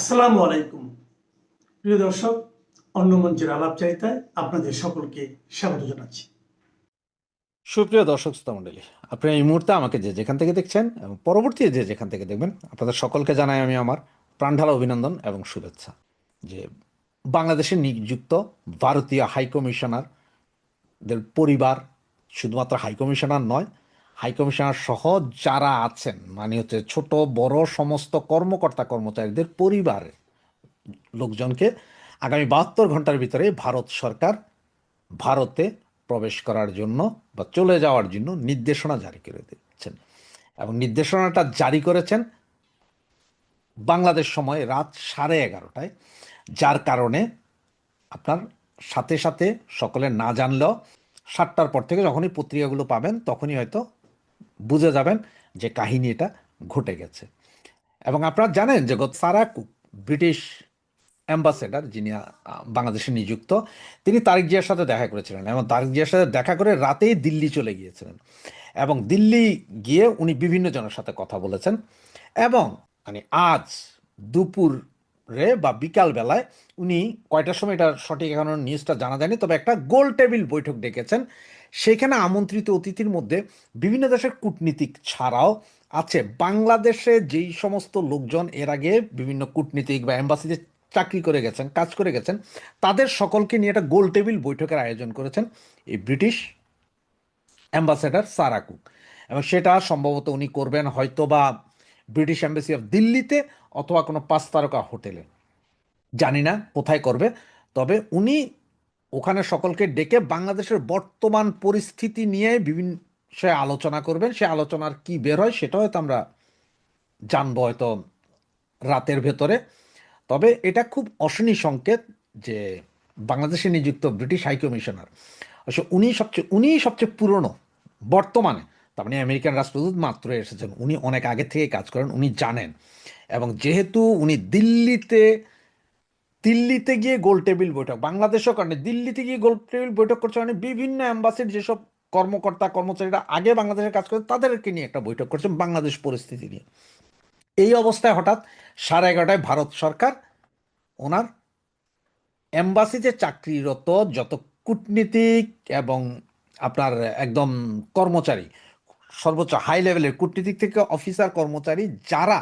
আসসালামু আলাইকুম প্রিয় দর্শক, অন্য মঞ্চের আলাপচারিতায় আপনাদের সকলকে স্বাগত জানাচ্ছি। সুপ্রিয় দর্শক শ্রোতা মণ্ডলী, আপনি এই মুহূর্তে আমাকে যে যেখান থেকে দেখছেন এবং পরবর্তী যে যেখান থেকে দেখবেন, আপনাদের সকলকে জানাই আমি আমার প্রাণঢালা অভিনন্দন এবং শুভেচ্ছা। যে বাংলাদেশে নিযুক্ত ভারতীয় হাইকমিশনারদের পরিবার, শুধুমাত্র হাইকমিশনার নয়, হাইকমিশনার সহ যারা আছেন, মানে হচ্ছে ছোট বড় সমস্ত কর্মকর্তা কর্মচারীদের পরিবারের লোকজনকে আগামী 72 ঘন্টার ভিতরে ভারত সরকার ভারতে প্রবেশ করার জন্য বা চলে যাওয়ার জন্য নির্দেশনা জারি করে দিচ্ছেন। এবং নির্দেশনাটা জারি করেছেন বাংলাদেশ সময় রাত 11:30টায়, যার কারণে আপনার সাথে সাথে সকলে না জানলেও 7টার পর থেকে যখনই পত্রিকাগুলো পাবেন তখনই হয়তো বুঝে যাবেন যে কাহিনী এটা ঘটে গেছে। এবং আপনারা জানেন যে সারা কুক, ব্রিটিশ অ্যাম্বাসেডার যিনি বাংলাদেশে নিযুক্ত, তিনি তারেক জিয়ার সাথে দেখা করেছিলেন এবং তারেক জিয়ার সাথে দেখা করে রাতেই দিল্লি চলে গিয়েছিলেন। এবং দিল্লি গিয়ে উনি বিভিন্ন জনের সাথে কথা বলেছেন। এবং মানে আজ দুপুরে বা বিকাল বেলায় উনি কয়টার সময়, এটা সঠিক এখন নিউজটা জানা যায়নি, তবে একটা গোল টেবিল বৈঠক ডেকেছেন। সেখানে আমন্ত্রিত অতিথির মধ্যে বিভিন্ন দেশের কূটনীতিক ছাড়াও আছে বাংলাদেশে যেই সমস্ত লোকজন এর আগে বিভিন্ন কূটনীতিক বা এম্বাসিতে চাকরি করে গেছেন, কাজ করে গেছেন, তাদের সকলকে নিয়ে একটা গোল টেবিল বৈঠকের আয়োজন করেছেন এই ব্রিটিশ অ্যাম্বাসেডার সারা কুক। এবং সেটা সম্ভবত উনি করবেন হয়তো বা ব্রিটিশ অ্যাম্বাসি অফ দিল্লিতে অথবা কোনো 5 তারকা হোটেলে, জানি না কোথায় করবে। তবে উনি ওখানে সকলকে ডেকে বাংলাদেশের বর্তমান পরিস্থিতি নিয়ে বিভিন্ন সে আলোচনা করবেন। সে আলোচনার কি বের হয় সেটা হয়তো আমরা জানবো হয়তো রাতের ভেতরে। তবে এটা খুব অশনি সংকেত যে বাংলাদেশে নিযুক্ত ব্রিটিশ হাইকমিশনার, অবশ্য উনিই সবচেয়ে পুরনো বর্তমানে, তার মানে আমেরিকান রাষ্ট্রদূত মাত্র এসেছেন, উনি অনেক আগে থেকে কাজ করেন, উনি জানেন। এবং যেহেতু উনি দিল্লিতে গিয়ে গোল টেবিল বৈঠক, বাংলাদেশও কারণে দিল্লিতে গিয়ে গোল টেবিল বৈঠক করছে, মানে বিভিন্ন অ্যাম্বাসির যেসব কর্মকর্তা কর্মচারীরা আগে বাংলাদেশে কাজ করে তাদেরকে নিয়ে একটা বৈঠক করছেন বাংলাদেশ পরিস্থিতি নিয়ে। এই অবস্থায় হঠাৎ 11:30টায় ভারত সরকার ওনার এম্বাসিতে চাকরিরত যত কূটনীতিক এবং আপনার একদম কর্মচারী, সর্বোচ্চ হাই লেভেলের কূটনীতিক থেকে অফিসার কর্মচারী যারা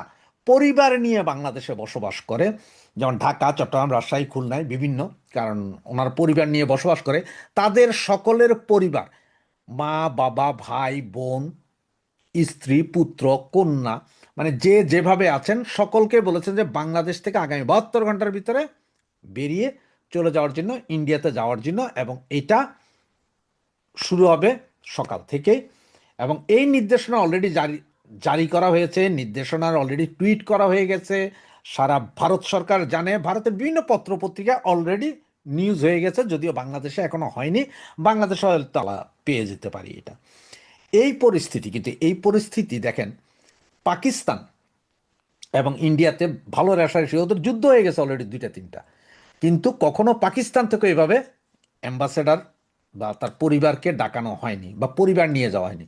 পরিবার নিয়ে বাংলাদেশে বসবাস করে, যেমন ঢাকা, চট্টগ্রাম, রাজশাহী, খুলনায় বিভিন্ন, কারণ ওনার পরিবার নিয়ে বসবাস করে, তাদের সকলের পরিবার, মা বাবা ভাই বোন স্ত্রী পুত্র কন্যা, মানে যে যেভাবে আছেন সকলকে বলেছেন যে বাংলাদেশ থেকে আগামী 72 ঘন্টার ভিতরে বেরিয়ে চলে যাওয়ার জন্য, ইন্ডিয়াতে যাওয়ার জন্য। এবং এটা শুরু হবে সকাল থেকে। এবং এই নির্দেশনা অলরেডি জারি জারি করা হয়েছে, নির্দেশনার অলরেডি টুইট করা হয়ে গেছে, সারা ভারত সরকার জানে, ভারতের বিভিন্ন পত্র পত্রিকা অলরেডি নিউজ হয়ে গেছে, যদিও বাংলাদেশে এখনো হয়নি। বাংলাদেশে তালা পেয়ে যেতে পারি এটা। এই পরিস্থিতি, কিন্তু এই পরিস্থিতি দেখেন পাকিস্তান এবং ইন্ডিয়াতে ভালো রেশারেশি, ওদের যুদ্ধ হয়ে গেছে অলরেডি 2টা 3টা, কিন্তু কখনো পাকিস্তান থেকে এভাবে অ্যাম্বাসেডার বা তার পরিবারকে ডাকানো হয়নি বা পরিবার নিয়ে যাওয়া হয়নি।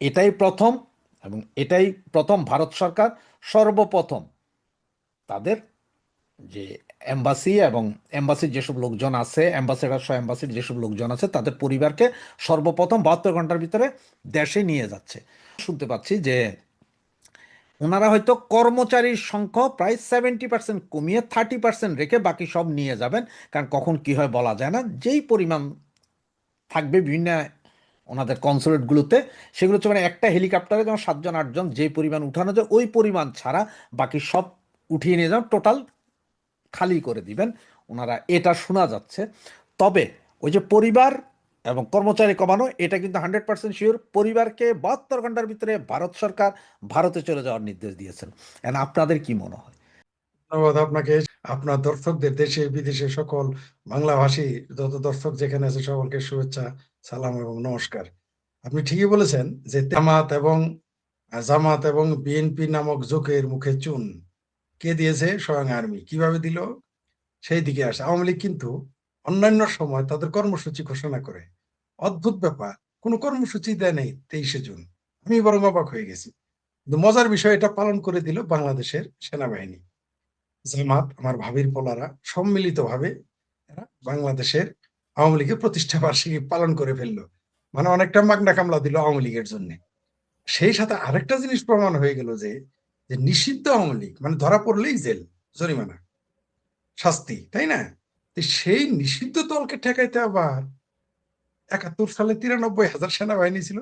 এটাই প্রথম। এবং এটাই প্রথম ভারত সরকার সর্বপ্রথম তাদের যে এম্বাসি এবং এম্বাসির যেসব লোকজন আছে, অ্যাম্বাসেডার সহ এম্বাসির যেসব লোকজন আছে, তাদের পরিবারকে সর্বপ্রথম 72 ঘন্টার ভিতরে দেশে নিয়ে যাচ্ছে। শুনতে পাচ্ছি যে ওনারা হয়তো কর্মচারীর সংখ্যা প্রায় 70% কমিয়ে 30% রেখে বাকি সব নিয়ে যাবেন, কারণ কখন কি হয় বলা যায় না। যেই পরিমাণ থাকবে বিভিন্ন ওনাদের কনসুলেটগুলোতে, সেগুলো হচ্ছে মানে একটা হেলিকপ্টারে যেমন 7 জন 8 জন যে পরিমাণ উঠানো যায় ওই পরিমাণ ছাড়া বাকি সব উঠিয়ে নিয়ে যান, টোটাল খালি করে দিবেন ওনারা, এটা শোনা যাচ্ছে। তবে ওই যে পরিবার এবং কর্মচারী কমানো, এটা কিন্তু 100% শিওর, পরিবারকে 72 ঘন্টার ভিতরে ভারত সরকার ভারতে চলে যাওয়ার নির্দেশ দিয়েছেন। আপনাদের কি মনে হয়? ধন্যবাদ আপনাকে। আপনার দর্শকদের, দেশে বিদেশে সকল বাংলাভাষী যত দর্শক যেখানে আছে সকলকে শুভেচ্ছা, সালাম এবং নমস্কার। আপনি ঠিকই বলেছেন যে জামাত এবং বিএনপি নামক জোকের মুখে চুন কে দিয়েছে? স্বয়ং আর্মি। কিভাবে দিল? সেই দিকে আসে। আওয়ামী লীগ কিন্তু অন্যান্য সময় তাদের কর্মসূচি ঘোষণা করে, অদ্ভুত ব্যাপার, কোনো কর্মসূচি দেয় নেই 23শে জুন। আমি বরং অবাক হয়ে গেছি। কিন্তু মজার বিষয়, এটা পালন করে দিল বাংলাদেশের সেনাবাহিনী। জামাত, আমার ভাবির পোলারা সম্মিলিতভাবে এরা বাংলাদেশের আওয়ামী লীগের প্রতিষ্ঠা বার্ষিকী পালন করে ফেললো। মানে অনেকটা মাগনা কামলা দিল আওয়ামী লীগের জন্য। সেই সাথে আরেকটা জিনিস প্রমাণ হয়ে গেল যে যে নিষিদ্ধ আওয়ামী লীগ মানে ধরা পড়লেই জেল, জরিমানা, শাস্তি, তাই না? তো সেই নিষিদ্ধ দলকে ঠেকাইতে আবার 71 সালে 93,000 সেনাবাহিনী ছিল,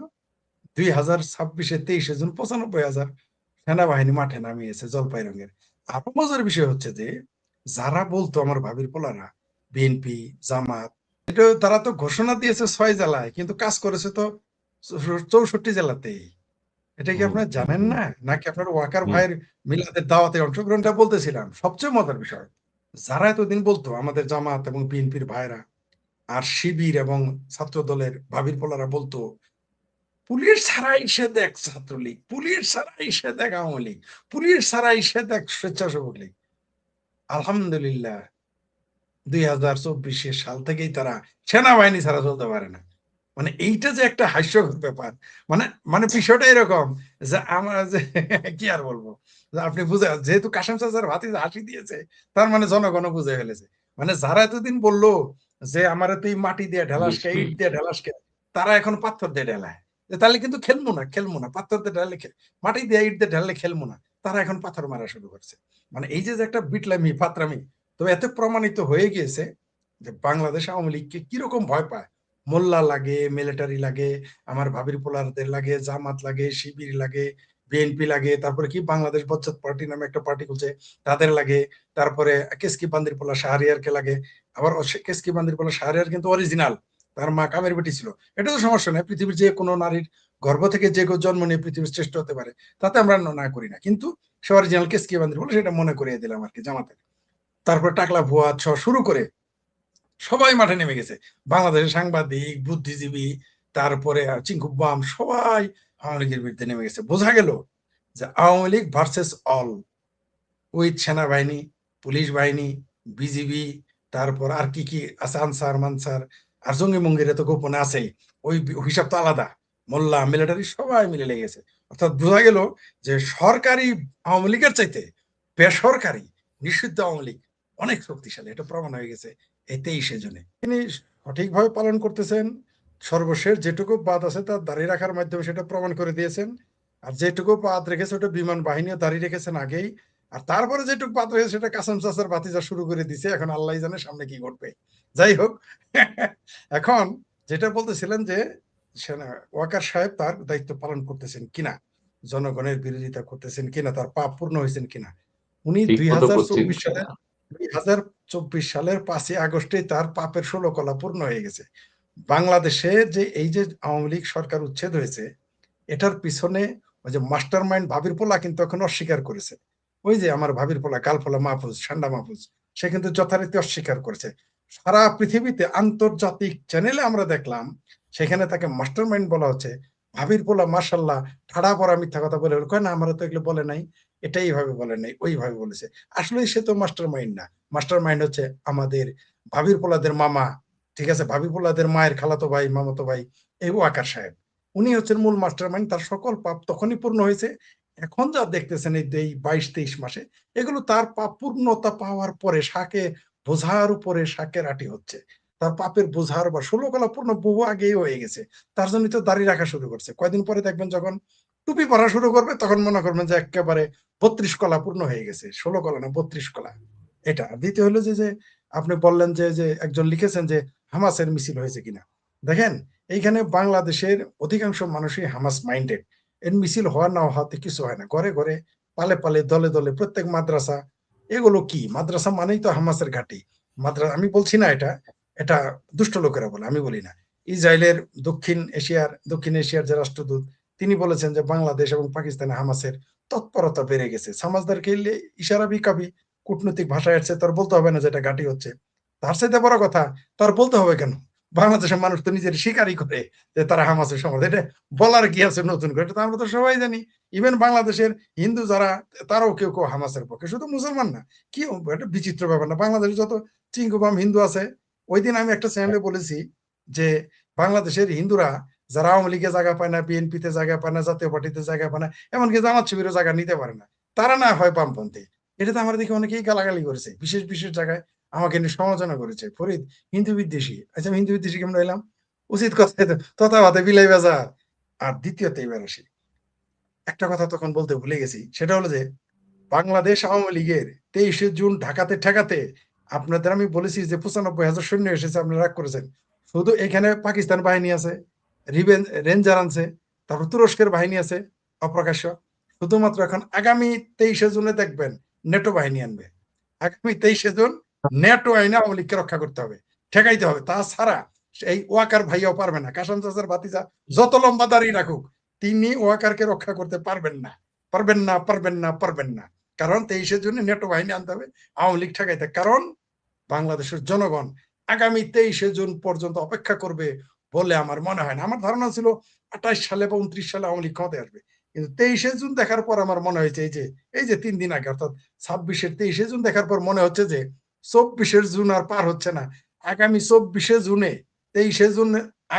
2026-এ 23 জুন 95,000 সেনাবাহিনী মাঠে নামিয়েছে জলপাই রঙের। আরো মজার বিষয় হচ্ছে যে যারা বলতো আমার ভাবির পোলারা বিএনপি, জামাত, এটা তারা তো ঘোষণা দিয়েছে 6 জেলায়, কিন্তু কাজ করেছে তো 64 জেলাতেই। এটা কি হুম, আপনারা জানেন হুম, না? নাকি আপনার ওয়াকার হুম, ভাইয়ের মিলাদের দাওয়াতে অংশগ্রহণটা বলতেছিলাম? সবচেয়ে মজার বিষয়, যারা এতদিন বলতো আমাদের জামাত এবং বিএনপির ভাইরা আর শিবির এবং ছাত্র দলের ভাবির পোলারা বলতো পুলিশ ছাড়াই সে দেখ ছাত্রলীগ, পুলিশ ছাড়াই সে দেখ আওয়ামী লীগ, পুলিশ ছাড়াই সে দেখ স্বেচ্ছাসেবক লীগ। আলহামদুলিল্লাহ 2024 সাল থেকেই তারা সেনাবাহিনী ছাড়া চলতে পারে না। মানে এইটা যে একটা হাস্যকর ব্যাপার, মানে মানে বিষয়টা এরকম যে আমরা যে কি আর বলবো, যে আপনি বুঝে যেহেতু কাসেম চাচার ভাতিজা হাসি দিয়েছে, তার মানে জনগণ বুঝে ফেলেছে। মানে যারা এতদিন বললো যে আমার তুই মাটি দিয়ে ঢেলাসকে, নিশ্চয়ই। ইট দিয়ে ঢেলাসকে, তারা এখন পাথর দিয়ে ঢেলায়। যে তাহলে কিন্তু খেলবো না, খেলবো না, পাথর দিয়ে ঢালে মাটি দিয়ে ইট দিয়ে ঢাললে খেলবো না, তারা এখন পাথর মারা শুরু করছে। মানে এই যে একটা বিটলামি ফাতরামি, তবে এত প্রমাণিত হয়ে গিয়েছে যে বাংলাদেশ আওয়ামী লীগকে কিরকম ভয় পায়। মোল্লা লাগে, মিলিটারি লাগে, আমার ভাবির পোলারদের লাগে, জামাত লাগে, শিবির লাগে, বিএনপি লাগে, তারপরে কি বাংলাদেশ বচ্চত পার্টি নামে একটা পার্টি খুলছে, তাদের লাগে, তারপরে কেসকি বান্দির পোলা শাহরিয়ারকে লাগে। আবার কেসকি বান্দির পোলা শাহরিয়ার কিন্তু অরিজিনাল, তার মা কামের বেটি ছিল। এটা তো সমস্যা নেই, পৃথিবীর যে কোনো নারীর গর্ভ থেকে যে কেউ জন্ম নিয়ে পৃথিবীর শ্রেষ্ঠ হতে পারে, তাতে আমরা না করি না, কিন্তু সে অরিজিনাল কেসকি বান্দির পোলা, সেটা মনে করিয়ে দিলাম আর কি জামাতের। তারপর টাকলা ভুয়া শুরু করে সবাই মাঠে নেমে গেছে। বাংলাদেশের সাংবাদিক, বুদ্ধিজীবী, তারপরে চিঙ্কু বাম, সবাই আওয়ামী লীগের বিরুদ্ধে নেমে গেছে। বোঝা গেল যে Awami League versus all, with সেনাবাহিনী, পুলিশ বাহিনী, বিজিবি, তারপর আর কি কি আছে, আনসার মানসার, আর জঙ্গি মঙ্গিরে তো গোপনে আছেই, ওই হিসাব তো আলাদা। মোল্লা মিলিটারি সবাই মিলে লেগেছে। অর্থাৎ বোঝা গেল যে সরকারি আওয়ামী লীগের চাইতে বেসরকারি নিষিদ্ধ আওয়ামী লীগ অনেক শক্তিশালী। এটা প্রমাণ হয়ে গেছে এই 23 জুনে। তিনি সঠিকভাবে পালন করতেছেন, সর্বশেষ যেটুকু বাদ আছে তার দাঁড়িয়ে রাখার মাধ্যমে সেটা প্রমাণ করে দিয়েছেন। আর যেটুকু বাদ রেখেছে ওটা বিমান বাহিনীও দাঁড়িয়ে রেখেছেন আগেই। আর তারপরে যেটুকু বাদ রয়েছে সেটা কাসেম চাচার ভাতিজা শুরু করে দিছে, এখন আল্লাহ জানে সামনে কি ঘটবে। যাই হোক, এখন যেটা বলতেছিলেন যে ওয়াকার সাহেব তার দায়িত্ব পালন করতেছেন কিনা, জনগণের বিরোধিতা করতেছেন কিনা, তার পাপ পূর্ণ হয়েছেন কিনা। উনি ঠিক মতো করছেন 2024 সালের 5ই আগস্টে তার পাপের 16 কলা পূর্ণ হয়ে গেছে। বাংলাদেশে যে এই যে আওয়ামী লীগ সরকার উচ্ছেদ হয়েছে, এটার পিছনে ওই যে মাস্টার মাইন্ড ভাবির পোলা কিন্তু এখন অস্বীকার করেছে। ওই যে আমার ভাবির পোলা কালফোলা মাহফুজ, ঠান্ডা মাহফুজ, সে কিন্তু যথারীতি অস্বীকার করেছে। সারা পৃথিবীতে আন্তর্জাতিক চ্যানেলে আমরা দেখলাম, সেখানে তাকে মাস্টার মাইন্ড বলা হচ্ছে। ভাবির পোলা মার্শাল্লাহ ঠাড়া পড়া মিথ্যা কথা বলে কয় না, আমরা তো এগুলো বলে নাই, এটা এইভাবে বলে নাই, ওইভাবে বলেছে। আসলে সে তো মাস্টার মাইন্ড না, মাস্টার মাইন্ড হচ্ছে আমাদের ভাবির পোলাদের মামা, ঠিক আছে, ভাবি পোলাদের মায়ের খালাতো ভাই, মামাতো ভাই, এই ওয়াকার সাহেব। উনি হচ্ছেন মূল মাস্টার মাইন্ড। তার সকল পাপ তখনই পূর্ণ হয়েছে। এখন যা দেখতেছেন এই 22-23 মাসে, এগুলো তার পাপ পূর্ণতা পাওয়ার পরে শাকে বোঝার উপরে শাকের আটি হচ্ছে। তার পাপের বোঝার বা 16 কলা পূর্ণ বহু আগেই হয়ে গেছে। তার জন্য তো দাড়ি রাখা শুরু করছে। কয়দিন পরে দেখবেন যখন টুপি পরা শুরু করবে, তখন মনে করবেন যে একেবারে 32 কলা পূর্ণ হয়ে গেছে, 16 কলা না 32 কলা। এটা দ্বিতীয় হলো যে আপনি বললেন যে একজন লিখেছেন যে হামাসের মিছিল হয়েছে কিনা। দেখেন, এইখানে বাংলাদেশের অধিকাংশ মানুষই হামাস মাইন্ডেড। এর মিছিল হওয়া না হওয়াতে কিছু হয় না, ঘরে ঘরে, পালে পালে, দলে দলে, প্রত্যেক মাদ্রাসা, এগুলো কি মাদ্রাসা মানেই তো হামাসের ঘাঁটি। মাদ্রাসা আমি বলছি না, এটা এটা দুষ্ট লোকেরা বলে, আমি বলি না। ইসরায়েলের দক্ষিণ এশিয়ার যে রাষ্ট্রদূত, তিনি বলেছেন যে বাংলাদেশ এবং পাকিস্তানে হামাসের তৎপরতা বেড়ে গেছে। সামাজদারকে ইশারা বিকাবি, কূটনৈতিক ভাষায় আসছে, তার বলতে হবে না যেটা ঘাঁটি হচ্ছে। তার চাইতে বড় কথা, তার বলতে হবে কেন? বাংলাদেশের মানুষ তো নিজের স্বীকারই করে যে তারা হামাসের সমর্থক। এটা বলার কি আছে নতুন করে? এটা তো আমরা তো সবাই জানি। ইভেন বাংলাদেশের হিন্দু যারা, তারাও কেউ কেউ হামাসের পক্ষে, শুধু মুসলমান না। কি একটা বিচিত্র ব্যাপার না? বাংলাদেশে যত চিঙ্গুবাম হিন্দু আছে, ওই দিন আমি একটা চ্যানেলে বলেছি যে বাংলাদেশের হিন্দুরা যারা আওয়ামী লীগে জায়গা পায় না, বিএনপিতে জায়গা পায় না, জাতীয় পার্টিতে জায়গা পায় না, এমনকি জামাত শিবিরও জায়গা নিতে পারে না, তারা না হয় বামপন্থী, এটা তো আমার দেখে অনেকেই গালাগালি করেছে, বিশেষ বিশেষ জায়গায় আমাকে নিয়ে সমালোচনা করেছে, ফরিদ হিন্দু বিদ্বেষী। আচ্ছা, আমি হিন্দু বিদ্বেষী কেমন হইলাম? উচিত কথা তথাবাতে বিলাই বাজার। আর দ্বিতীয়ত এবার আসি, একটা কথা তখন বলতে ভুলে গেছি, সেটা হলো যে বাংলাদেশ আওয়ামী লীগের 23শে জুন ঢাকাতে ঠেকাতে আপনাদের আমি বলেছি যে 95,000 সৈন্য এসেছে, আপনারা রাগ করেছেন। শুধু এখানে পাকিস্তান বাহিনী আছে, রেঞ্জার আনছে, তারপর তুরস্কের বাহিনী আছে অপ্রকাশ্য। শুধুমাত্র এখন আগামী 23শে জুনে দেখবেন নেটো বাহিনী আনবে। আগামী 23শে জুন নেটো আইনে আওয়ামী লীগকে রক্ষা করতে হবে, ঠেকাইতে হবে। তাছাড়া এই ওয়াকার ভাইয়াও পারবে না, কাসেম চাচার ভাতিজা যত লম্বা দাঁড়িয়ে রাখুক, তিনি ওয়াকারকে রক্ষা করতে পারবেন না, পারবেন না, পারবেন না, পারবেন না। কারণ 23শে জুনে নেটো বাহিনী আনতে হবে আওয়ামী লীগ ঠেকাইতে। কারণ বাংলাদেশের জনগণ আগামী 23শে জুন পর্যন্ত অপেক্ষা করবে বলে আমার মনে হয় না। আমার ধারণা ছিল 28 সালে বা 29 সালে আওয়ামী লীগ ক্ষমতায় আসবে, কিন্তু 23শে জুন দেখার পর আমার মনে হয়েছে এই যে 3 দিন আগে, অর্থাৎ 26-এর 23শে জুন দেখার পর মনে হচ্ছে যে 24শে জুন আর পার হচ্ছে না। আগামী 24শে জুনে 23শে জুন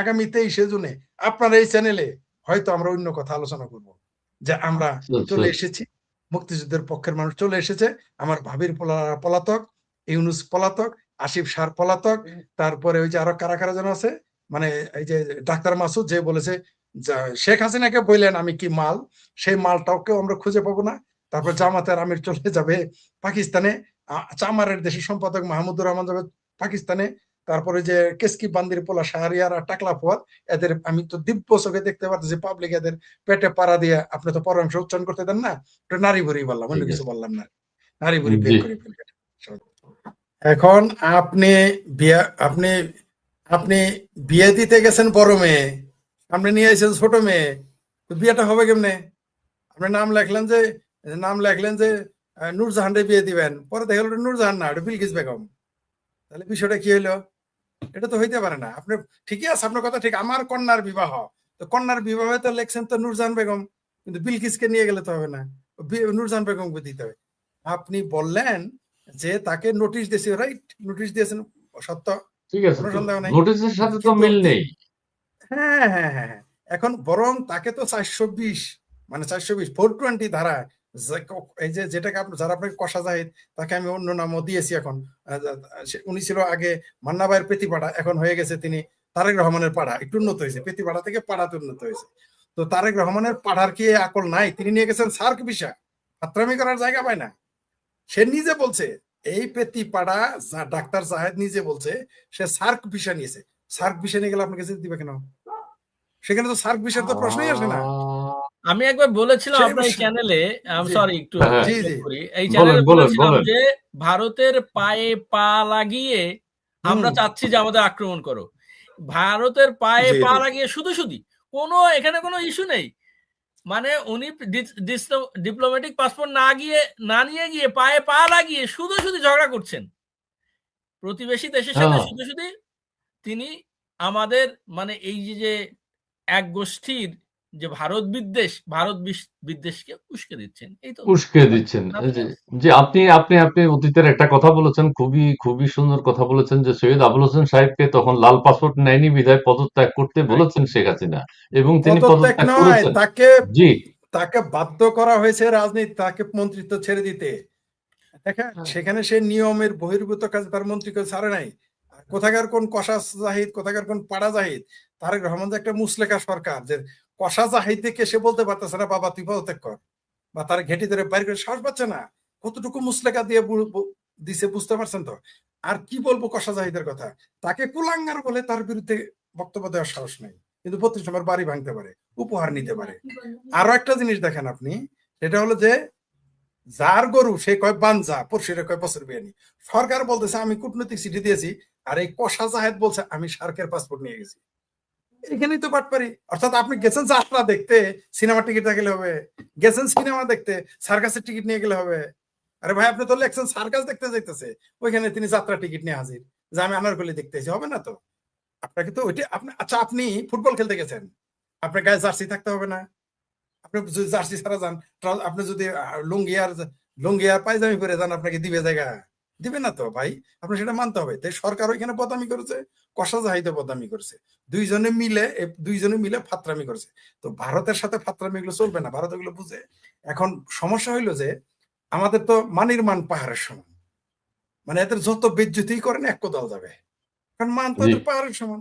আগামী 23শে জুনে আপনার এই চ্যানেলে হয়তো আমরা অন্য কথা আলোচনা করব, যে আমরা চলে এসেছি, মুক্তিযুদ্ধের পক্ষের মানুষ চলে এসেছে, আমার ভাবির পলাতক, ইউনুস পলাতক, আসিফ সার পলাতক, তারপরে ওই যে আরো কারা কারা যেন আছে, মানে এই যে ডাক্তার মাসুদ যে বলেছে শেখ হাসিনাকে বললেন আমি কি মাল, সেই মালটাকে আমরা খুঁজে পাবো না। তারপর জামাতের আমির চলে যাবে পাকিস্তানে, চামারের দেশের সম্পাদক মাহমুদুর রহমান যাবে পাকিস্তানে, তারপরে যে কেসকি বান্দির পোলা শাহরিয়ার আর টাকলা ফুয়াদ, এদের আমি তো দিব্য চোখে দেখতে পাচ্ছি পাবলিক এদের পেটে পাড়া দিয়ে, আপনি তো পরামর্শ উচ্চারণ করতে দেন না, নারী ভরি বললাম, অন্য কিছু বললাম না, নারী ভরি বের করে ফেলবে। এখন আপনি আপনি আপনি বিয়ে দিতে গেছেন বড় মেয়ে, আপনি নিয়ে এসেছেন ছোট মেয়ে, তো বিয়েটা হবে কেমনে? আপনি নাম লেখলেন যে নূরজাহানরে বিয়ে দিবেন, পরে দেখা গেল নূরজাহান না, ওটা বিলকিস বেগম। তাহলে বিষয়টা কি হইলো? এটা তো হইতে পারে না। আপনি ঠিকই আছে, আপনার কথা ঠিক, আমার কন্যার বিবাহ, তো কন্যার বিবাহে তো লেখছেন তো নূরজাহান বেগম, কিন্তু বিলকিসকে নিয়ে গেলে তো হবে না, নূরজাহান বেগমকে দিতে হবে। আপনি বললেন যে তাকে নোটিশ দিয়েছি, রাইট, নোটিশ দিয়েছেন, সত্য, ঠিক আছে, কোনো সন্দেহ নাই। নোটিশের সাথে তো মিল নেই। হ্যাঁ হ্যাঁ হ্যাঁ, এখন বরং তাকে তো 420 মানে 420 420 ধারা, এই যে যেটাকে যারা আপনাকে কষা জাহিদ, তাকে আমি অন্য নামও দিয়েছি এখন। উনি ছিল আগে মান্না ভাইয়ের পেতিপাড়া, এখন হয়ে গেছে তিনি তারেক রহমানের পাড়া, একটু উন্নত হয়েছে, পেতিপাড়া থেকে পাড়াতে উন্নত হয়েছে। তো তারেক রহমানের পাড়ার কি আকল নাই? তিনি নিয়ে গেছেন সার্ক ভিসা, ফাত্রামি করার জায়গা পায় না। সে নিজে বলছে, এই পেতিপাড়া ডাক্তার জাহেদ নিজে বলছে সে সার্ক ভিসা নিয়েছে। সার্ক ভিসা নিয়ে গেলে আপনাকে যেতে দিবে কেন? সেখানে তো সার্ক ভিসার তো প্রশ্নই আসে না। আমি একবার বলেছিলাম আপনার এই চ্যানেলে, সরি একটু এই চ্যানেলে বলেছিলাম যে ভারতের পায়ে পা লাগিয়ে আমরা চাচ্ছি যে আমাদের আক্রমণ করো। ভারতের পায়ে পা লাগিয়ে শুধু কোনো এখানে কোনো ইস্যু নেই, মানে উনি ডিপ্লোম্যাটিক পাসপোর্ট না নিয়ে গিয়ে পায়ে পা লাগিয়ে শুধু ঝগড়া করছেন প্রতিবেশী দেশের সাথে, শুধু তিনি আমাদের মানে এই যে এক গোষ্ঠীর যে ভারত বিদ্বেষকে উস্কে দিচ্ছেন, এই তো উস্কে দিচ্ছেন। যে আপনি অতীতের একটা কথা বলেছেন, খুবই সুন্দর কথা বলেছেন, যে সৈয়দ আবুল হোসেন সাহেবকে তখন লাল পাসপোর্ট নেয়নি বিধায় পদত্যাগ করতে বলেছেন শেখ হাসিনা, এবং তিনি পদত্যাগ করেছেন। তাকে বাধ্য করা হয়েছে রাজনীতি, তাকে মন্ত্রিত্ব ছেড়ে দিতে। দেখেন সেখানে সে নিয়মের বহির্ভূত কাজে তার মন্ত্রীকে ছাড়ে নাই। কোথাকার কোন কষা জাহিদ, কোথাকার কোন পাড়া জাহিদ, তারেক রহমান যে একটা মুসলেখা সরকার, যে কষা জাহিদ থেকে সে বলতে পারতেছে না বাবা তুই পদত্যাগ কর, বা তার ঘেঁটি ধরে বাইরে করে সাহস পাচ্ছে না, কতটুকু মুসলেখা দিয়ে দিছে বুঝতে পারছেন তো। আর কি বলবো কষা জাহিদের কথা, তাকে কুলাঙ্গার বলে তার বিরুদ্ধে বক্তব্য দেওয়ার সাহস নেই, কিন্তু 32 নম্বর বাড়ি ভাঙতে পারে, উপহার নিতে পারে। আরো একটা জিনিস দেখেন আপনি, সেটা হলো যে যার গরু সে কয় বানজা, পরশুরে কয় বছর বিয়ানি। সরকার বলতেছে আমি কূটনৈতিক চিঠি দিয়েছি, আর এই কষা জাহেদ বলছে আমি সার্কের পাসপোর্ট নিয়ে গেছি। এখানেই তো পাটপারি। অর্থাৎ আপনি গেছেন যাত্রা দেখতে, সিনেমার টিকিট থাকলে হবে, গেছেন সিনেমা দেখতে, সার্কাসের টিকিট নিয়ে গেলে হবে। আরে ভাই আপনি তো লেখছেন সার্কাস দেখতে যাইতেছে, ওইখানে তিনি যাত্রা টিকিট নিয়ে হাজির যে আমি আনারকলি দেখতেছি, হবে না তো? আপনাকে তো ওইটা আপনি, আচ্ছা আপনি ফুটবল খেলতে গেছেন, আপনার গায়ে জার্সি থাকতে হবে না? আপনি যদি জার্সি ছাড়া যান, আপনি যদি লুঙ্গি আর পায়জামি পরে যান, আপনাকে দিবে জায়গা? দিবে না তো ভাই, আপনি সেটা মানতে হবে। তাই সরকার ওইখানে বদনামি করেছে, কষা জাহিদে বদনামি করেছে, দুইজনে মিলে ফাত্রামি করেছে। তো ভারতের সাথে ফাত্রামি এগুলো চলবে না, ভারত এগুলো বুঝে। এখন সমস্যা হইলো যে আমাদের তো মানির মান পাহাড়ের সমান, মানে এদের যত বেজ্জতি করেন এক কোদাল যাবে, কারণ মান তো জি এদের পাহাড়ের সমান।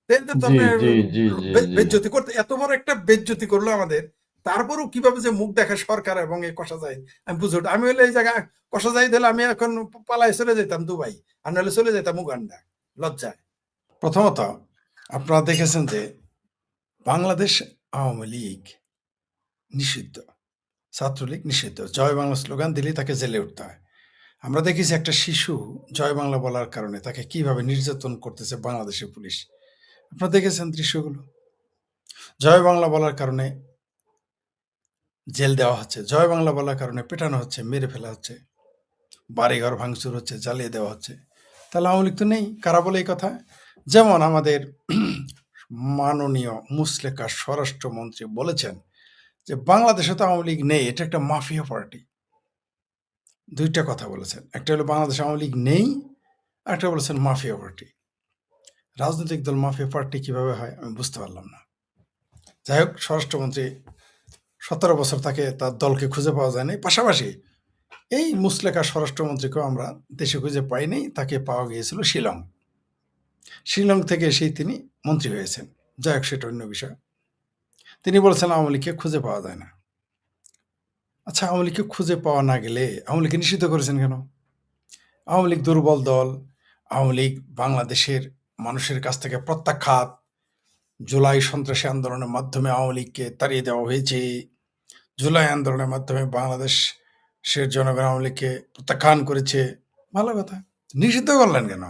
এদের তো জি আপনার জি জি জি জি বেজ্জতি করতে, এত বড় একটা বেজ্জতি করলো আমাদের, তারপরেও কিভাবে যে মুখ দেখে সরকার এবং এই কষা যায় আমি বুঝে উঠি। আমি হলে এই জায়গায় কষা যাই দিলে আমি এখন পালায় চলে যেতাম দুবাই, আর নাহলে চলে যেতাম উগান্ডা লজ্জায়। প্রথমত আপনারা দেখেছেন যে বাংলাদেশ আওয়ামী লীগ নিষিদ্ধ, ছাত্রলীগ নিষিদ্ধ, জয় বাংলা স্লোগান দিলেই তাকে জেলে উঠতে হয়। আমরা দেখেছি একটা শিশু জয় বাংলা বলার কারণে তাকে কিভাবে নির্যাতন করতেছে বাংলাদেশের পুলিশ, আপনারা দেখেছেন দৃশ্যগুলো। জয় বাংলা বলার কারণে জেল দেওয়া হচ্ছে, জয় বাংলা বলার কারণে পেটানো হচ্ছে, মেরে ফেলা হচ্ছে, বাড়িঘর ভাঙচুর হচ্ছে, জ্বালিয়ে দেওয়া হচ্ছে। তাহলে আওয়ামী লীগ তো নেই, কারা বলে এই কথা? যেমন আমাদের মাননীয় মুসলেকা স্বরাষ্ট্রমন্ত্রী বলেছেন যে বাংলাদেশে তো আওয়ামী লীগ নেই, এটা একটা মাফিয়া পার্টি। দুইটা কথা বলেছেন, একটা হলো বাংলাদেশ আওয়ামী লীগ নেই, আর একটা বলেছেন মাফিয়া পার্টি। রাজনৈতিক দল মাফিয়া পার্টি কিভাবে হয় আমি বুঝতে পারলাম না। যাই হোক, স্বরাষ্ট্রমন্ত্রী 17 বছর তাকে তার দলকে খুঁজে পাওয়া যায়নি, পাশাপাশি এই মুসলেকা স্বরাষ্ট্রমন্ত্রীকেও আমরা দেশে খুঁজে পাইনি, তাকে পাওয়া গিয়েছিল শিলং। শিলং থেকে এসেই তিনি মন্ত্রী হয়েছেন। যাই হোক, সেটা অন্য বিষয়। তিনি বলেছেন আওয়ামী লীগকে খুঁজে পাওয়া যায় না। আচ্ছা, আওয়ামী লীগকে খুঁজে পাওয়া না গেলে আওয়ামী লীগকে নিষিদ্ধ করেছেন কেন? আওয়ামী লীগ দুর্বল দল, আওয়ামী লীগ বাংলাদেশের মানুষের কাছ থেকে প্রত্যাখ্যাত, জুলাই সন্ত্রাসী আন্দোলনের মাধ্যমে আওয়ামী লীগকে তাড়িয়ে দেওয়া হয়েছে, জুলাই আন্দোলনের মাধ্যমে বাংলাদেশের জনগণ আওয়ামী লীগকে প্রত্যাখ্যান করেছে, ভালো কথা। নিষিদ্ধ করলেন কেন?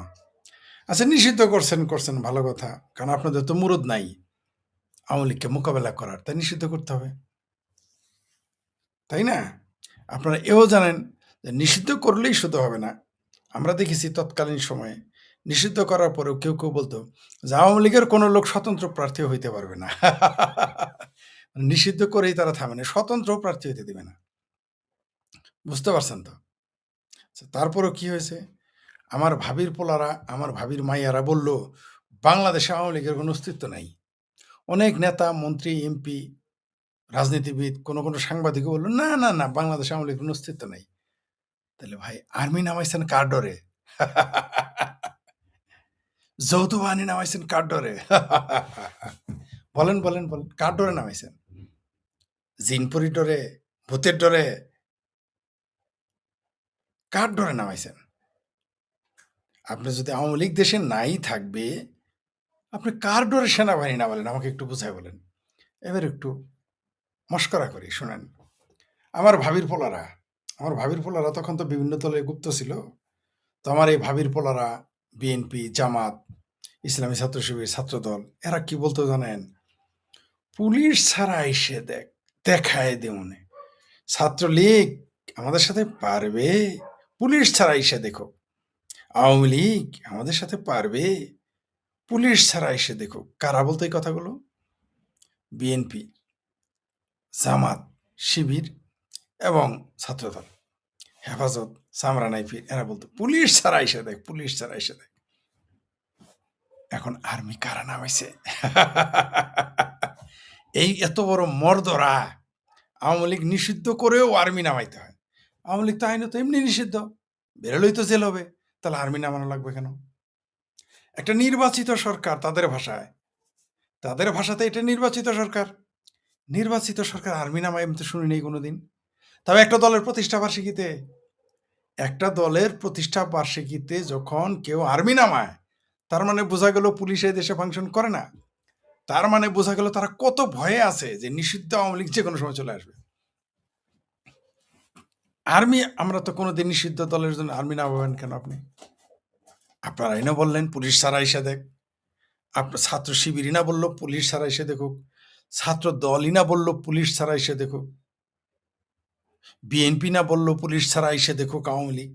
আচ্ছা, নিষিদ্ধ করছেন ভালো কথা, কারণ আপনাদের তো মুরুদ নাই আওয়ামী লীগকে মোকাবেলা করার, তাই নিষিদ্ধ করতে হবে, তাই না? আপনারা এও জানেন যে নিষিদ্ধ করলেই শুধু হবে না। আমরা দেখেছি তৎকালীন সময়ে নিষিদ্ধ করার পরেও কেউ কেউ বলতো যে আওয়ামী লীগের কোনো লোক স্বতন্ত্র প্রার্থী হইতে পারবে না। নিষিদ্ধ করেই তারা থামেনি, স্বতন্ত্র প্রার্থী হইতে দেবে না। বুঝতে পারছেন তো? তারপরেও কি হয়েছে, আমার ভাবির পোলারা, আমার ভাবির মাইয়ারা বলল বাংলাদেশে আওয়ামী লীগের কোনো অস্তিত্ব নাই। অনেক নেতা, মন্ত্রী, এমপি, রাজনীতিবিদ, কোনো সাংবাদিকও বললো না না না, বাংলাদেশে আওয়ামী লীগের কোনো অস্তিত্ব নাই। তাহলে ভাই আর্মি নামাইছেন কার ডরে? যৌথ বাহিনী নামাইছেন কার ডরে? বলেন বলেন বলেন, কার ডরে নামাইছেন? জিনপুরি ডরে, ভূতের ডরে, কার ডরে নামাইছেন? আপনি যদি আওয়ামী লীগ দেশে নাই থাকবে, আপনি কার ডরে সেনাবাহিনী নামালেন আমাকে একটু বুঝাই বলেন। এবার একটু মস্করা করি, শোনেন। আমার ভাবির পোলারা তখন তো বিভিন্ন দলে গুপ্ত ছিল। তো আমার এই ভাবির পোলারা বিএনপি, জামাত, ইসলামী ছাত্র শিবির, ছাত্রদল, এরা কি বলতো জানেন? পুলিশ ছাড়া এসে দেখায় দেমনে, ছাত্রলীগ আমাদের সাথে পারবে, পুলিশ ছাড়া এসে দেখো। আওয়ামী লীগ আমাদের সাথে পারবে, পুলিশ ছাড়া এসে দেখো। কারা বলতো এই কথাগুলো? বিএনপি, জামাত, শিবির এবং ছাত্রদল, হেফাজত, সামরা নাইফির, এরা বলতো পুলিশ ছাড়া এসে দেখ, পুলিশ ছাড়া এসে দেখ। এখন আর্মি কারা নামাইছে? এই এত বড় মর্দরা, আওয়ামী লীগ নিষিদ্ধ করেও আর্মি নামাইতে হয়। আওয়ামী লীগ তো আইনত তো এমনি নিষিদ্ধ, বেরোলেই তো জেল হবে, তাহলে আর্মি নামানো লাগবে কেন? একটা নির্বাচিত সরকার, তাদের ভাষাতে এটা নির্বাচিত সরকার। নির্বাচিত সরকার আর্মি নামায় আমি তো শুনি নেই কোনোদিন। তবে একটা দলের প্রতিষ্ঠা বার্ষিকীতে যখন কেউ আর্মি নামায়, তার মানে বোঝা গেল পুলিশ এই দেশে ফাংশন করে না। তার মানে বোঝা গেল তারা কত ভয়ে আছে যে নিষিদ্ধ আওয়ামী লীগ যে কোনো সময় চলে আসবে। আর্মি, আমরা তো কোনোদিন নিষিদ্ধ দলের জন্য আর্মি নামাবেন কেন আপনি? আপনারা না বললেন পুলিশ ছাড়া এসে দেখ, আপনার ছাত্র শিবিরই না বললো পুলিশ ছাড়া এসে দেখুক, ছাত্র দলই না বললো পুলিশ ছাড়া এসে দেখুক, বিএনপি না বললো পুলিশ ছাড়া এসে দেখুক, আওয়ামী লীগ,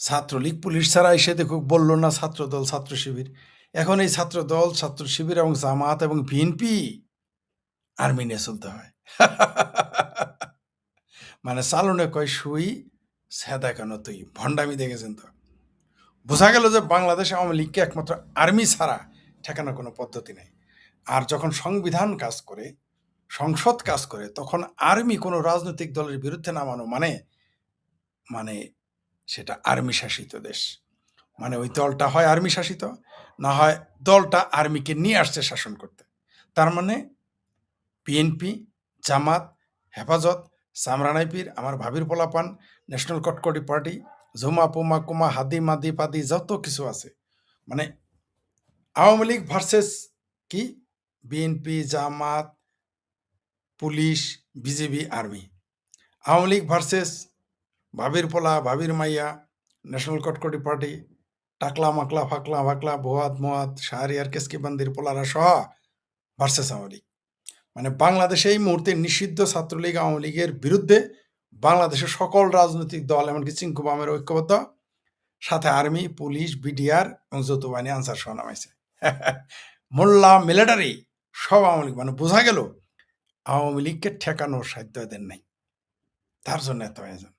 ছাত্রলীগ পুলিশ ছাড়া এসে দেখুক বললো না ছাত্র দল, ছাত্র শিবির। এখন এই ছাত্র দল, ছাত্র শিবির এবং জামাত এবং বিএনপি আর্মি নিয়ে চলতে হয়। মানে চালনে কয় সুই, সেদা কেন তুই, ভণ্ডামি দেখেছেন তো? বোঝা গেল যে বাংলাদেশ আওয়ামী লীগকে একমাত্র আর্মি ছাড়া ঠেকানোর কোনো পদ্ধতি নেই। আর যখন সংবিধান কাজ করে, সংসদ কাজ করে, তখন আর্মি কোনো রাজনৈতিক দলের বিরুদ্ধে নামানো মানে মানে সেটা আর্মি শাসিত দেশ। মানে ওই দলটা হয় আর্মি শাসিত, না হয় দলটা আর্মিকে নিয়ে আসছে শাসন করতে। তার মানে বিএনপি, জামাত, হেফাজত, সামরানাই পীর, আমার ভাবির পোলাপান, ন্যাশনাল কটকটি পার্টি, ঝুমা পুমা কুমা হাদি মাদি পাদি যত কিছু আছে, মানে আওয়ামী লীগ ভার্সেস কি BNP, Jamaat, police, BJP, army. Awami League versus ভাবির পোলা, ভাবির মাইয়া, ন্যাশনাল কটকটি পার্টি, টাকলা মাকলা ফাকলা ফাকলা ভোয়াত মোয়াত শাহরিয়ার কেসকি বান্দির পোলারা সহ ভার্সেস আওয়ামী লীগ। মানে বাংলাদেশে এই মুহূর্তে নিষিদ্ধ ছাত্রলীগ আওয়ামী লীগের বিরুদ্ধে বাংলাদেশের সকল রাজনৈতিক দল, এমনকি চিঙ্কু বামের ঐক্যবদ্ধ, সাথে আর্মি, পুলিশ, বিডিআর এবং যৌথ বাহিনী আনসার সহ নামাইছে। মোল্লা, মিলিটারি সব আওয়ামী লীগ। মানে বোঝা গেল আওয়ামী লীগকে ঠেকানোর সাধ্য এদের নাই, তার জন্য এত আয়োজন।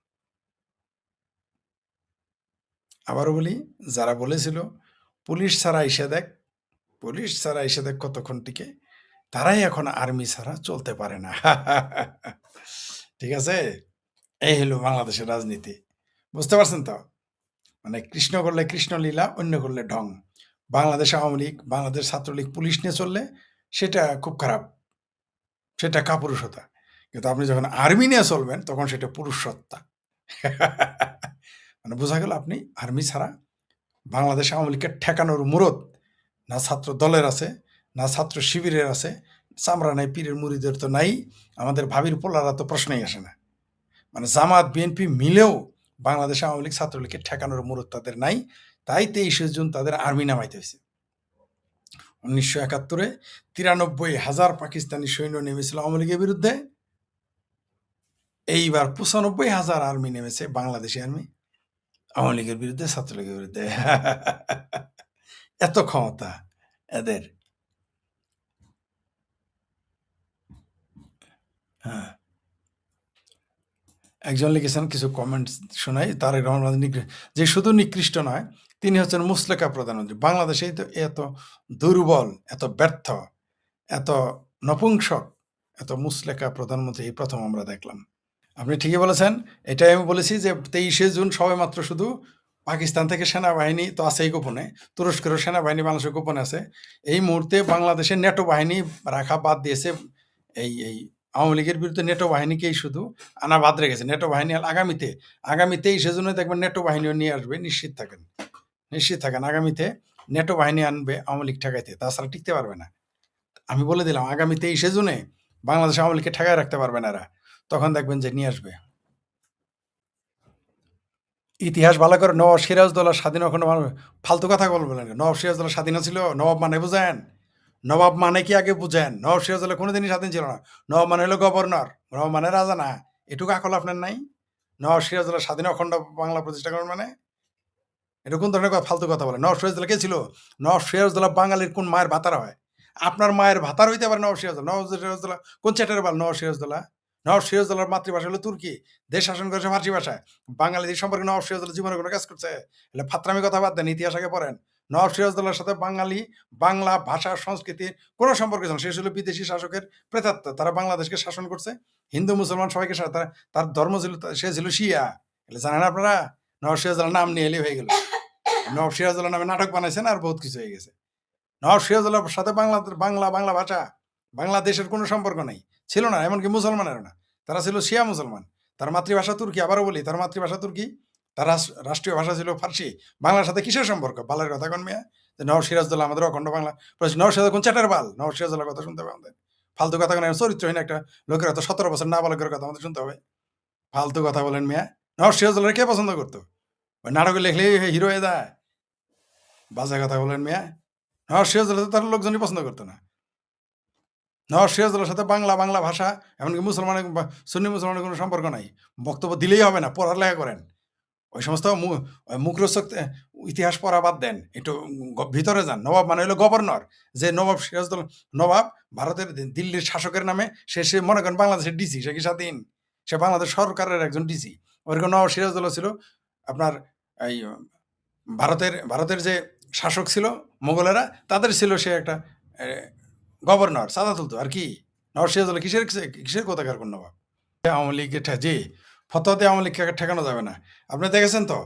আবারও বলি, যারা বলেছিল পুলিশ ছাড়া এসে দেখ, পুলিশ ছাড়া এসে দেখ কতক্ষণ টিকে, তারাই এখন আর্মি ছাড়া চলতে পারে না। ঠিক আছে, এই হলো বাংলাদেশের রাজনীতি। বুঝতে পারছেন তো? মানে কৃষ্ণ করলে কৃষ্ণ লীলা, অন্য করলে ঢং। বাংলাদেশ আওয়ামী লীগ, বাংলাদেশ ছাত্রলীগ পুলিশ নিয়ে চললে সেটা খুব খারাপ, সেটা কাপুরুষতা। কিন্তু আপনি যখন আর্মি নিয়ে চলবেন তখন সেটা পুরুষসত্তা। মানে বোঝা গেল আপনি আর্মি ছাড়া বাংলাদেশ আওয়ামী লীগকে ঠেকানোর মুরদ না ছাত্র দলের আছে, না ছাত্র শিবিরের আছে, চামড়া নাই, পীরের মুড়িদের তো নাই, আমাদের ভাবির পোলারা তো প্রশ্নই আসে না। মানে জামাত বিএনপি মিলেও বাংলাদেশ আওয়ামী লীগ ছাত্রলীগকে ঠেকানোর মুরদ তাদের নাই। তাই 23শে জুন তাদের আর্মি নামাইতে হয়েছে। 1971-এ 93,000 পাকিস্তানি সৈন্য নেমেছিল আওয়ামী লীগের বিরুদ্ধে। এইবার 95,000 আর্মি নেমেছে, বাংলাদেশি আর্মি, আওয়ামী লীগের বিরুদ্ধে, ছাত্রলীগের বিরুদ্ধে। এত ক্ষমতা এদের। হ্যাঁ, একজন লিখেছেন, কিছু কমেন্টস শোনাই। তারেক রহমান যে শুধু নিকৃষ্ট নয়, তিনি হচ্ছেন মুসলেকা প্রধানমন্ত্রী। বাংলাদেশেই তো এত দুর্বল, এত ব্যর্থ, এত নপুংসক, এত মুসলেকা প্রধানমন্ত্রী এই প্রথম আমরা দেখলাম। আপনি ঠিকই বলেছেন। এটাই আমি বলেছি যে 23শে জুন সবাই মাত্র শুধু পাকিস্তান থেকে সেনাবাহিনী তো আছেই গোপনে, তুরস্কেরও সেনাবাহিনী বাংলাদেশের গোপনে আছে। এই মুহূর্তে বাংলাদেশের নেটো বাহিনী রাখা বাদ দিয়েছে। এই এই আওয়ামী লীগের বিরুদ্ধে নেটো বাহিনীকেই শুধু আনা বাদ রেখেছে। নেটো বাহিনী আগামী 23শে জুনে দেখবেন নেটো বাহিনীও নিয়ে আসবে, নিশ্চিত থাকেন, নিশ্চিত থাকেন। আগামীতে নেটো বাহিনী আনবে আওয়ামী লীগ ঠেকাইতে, তাছাড়া টিকতে পারবে না। আমি বলে দিলাম, আগামী 23শে জুনে বাংলাদেশ আওয়ামী লীগকে ঠেকায় রাখতে পারবে না এরা, তখন দেখবেন যে নিয়ে আসবে। ইতিহাস ভালো করে, নবাব সিরাজদৌল্লা স্বাধীন ওখানে ফালতু কথা বলবেন। নবাব সিরাজদৌল্লা স্বাধীন ছিল? নবাব মানে বুঝেন? নবাব মানে কি আগে বুঝেন? নবাব সিরাজদৌল্লা কোনোদিনই স্বাধীন ছিল না। নবাব মানে হলো গভর্নর, নবাব মানে রাজা না। এটুকু আকল আপনার নাই? নবাব সিরাজদৌল্লা স্বাধীন অখণ্ড বাংলা প্রতিষ্ঠা করেন মানে? এটা কোন ধরনের ফালতু কথা বলে? নবাব সিরাজদৌল্লা কে ছিল? নবাব সিরাজদৌল্লা বাঙালির কোন মায়ের ভাতার হয়? আপনার মায়ের ভাতার হইতে পারে নবাব সিরাজদৌল্লা? নবাব সিরাজদৌল্লা কোন চ্যাটের বাল? নবাব সিরাজদৌল্লা, নবাব সিরাজদৌল্লার মাতৃভাষা হলো তুর্কি, দেশ শাসন করেছে ফার্সি ভাষায়। বাঙালিদের সম্পর্কে নবাব সিরাজদৌল্লা জীবনে কোনো কাজ করছে? এলে ফাত্রামি কথা বাদ দেন, ইতিহাস আগে পড়েন। নবাব সিরাজদৌল্লার সাথে বাঙালি, বাংলা ভাষা, সংস্কৃতির কোনো সম্পর্ক ছিল না। সে ছিল বিদেশি শাসকের প্রেতাত্মা। তারা বাংলাদেশকে শাসন করছে, হিন্দু মুসলমান সবাইকে। তার ধর্ম ছিল, সে ছিল শিয়া। এলে জানেন আপনারা? নবাব সিরাজদৌল্লার নাম নিয়ে এলে হয়ে গেল। নবাব সিরাজদৌল্লা নামে নাটক বানাইছেন, আর বহুত কিছু হয়ে গেছে। নবাব সিরাজদৌল্লার সাথে বাংলা ভাষা, বাংলাদেশের কোনো সম্পর্ক নেই, ছিল না। এমনকি মুসলমানেরও না। তারা ছিল শিয়া মুসলমান। তার মাতৃভাষা তুর্কি। আবারও বলি, তার মাতৃভাষা তুর্কি, তার রাষ্ট্রীয় ভাষা ছিল ফার্সি। বাংলার সাথে কিসের সম্পর্ক? বালের কথা কোন মেয়ে? নবাব সিরাজদৌল্লা আমাদের অখণ্ড বাংলা। নবাব সিরাজ কোন চ্যাটার বাল? নবাব সিরাজদৌল্লার কথা শুনতে হবে আমাদের। ফালতু কথা কোন চরিত্রহীন একটা লোকের কথা, 17 বছর নাবালকের কথা আমাদের শুনতে হবে? ফালতু কথা বলেন মেয়া। নবাব সিরাজদৌল্লার কে পছন্দ করতো? ওই নাটকে লেখলেই হিরো হয়ে যায়। বাজে কথা বলেন মেয়া। নবাব সিরাজদৌল্লা তার লোকজনই পছন্দ করতো না। নওয়াজ সিরাজদৌল্লার সাথে বাংলা ভাষা, এমনকি মুসলমানের, সুন্নি মুসলমানের কোনো সম্পর্ক নাই। বক্তব্য দিলেই হবে না, পড়ালেখা করেন। ওই সমস্ত মুখরোচক ইতিহাস পড়া বাদ দেন, একটু ভিতরে যান। নবাব মানে হলো গভর্নর। যে নবাব সিরাজদৌল্লা, নবাব ভারতের দিল্লির শাসকের নামে, সে মনে করেন বাংলাদেশের ডিসি। সে কি স্বাধীন? সে বাংলাদেশ সরকারের একজন ডিসি। ওরকম নওয়াব সিরাজদৌল্লা ছিল আপনার এই ভারতের যে শাসক ছিল মোগলেরা, তাদের ছিল সে একটা গভর্নর, সাদা তুলতো আর কি। নওয়াজ সিরাজউদ্দৌলা কিসের কোথাকার কোন নবাব? আওয়ামী লীগকে জি ফতোয়াতে আওয়ামী লীগকে ঠেকানো যাবে না। আপনি দেখেছেন তো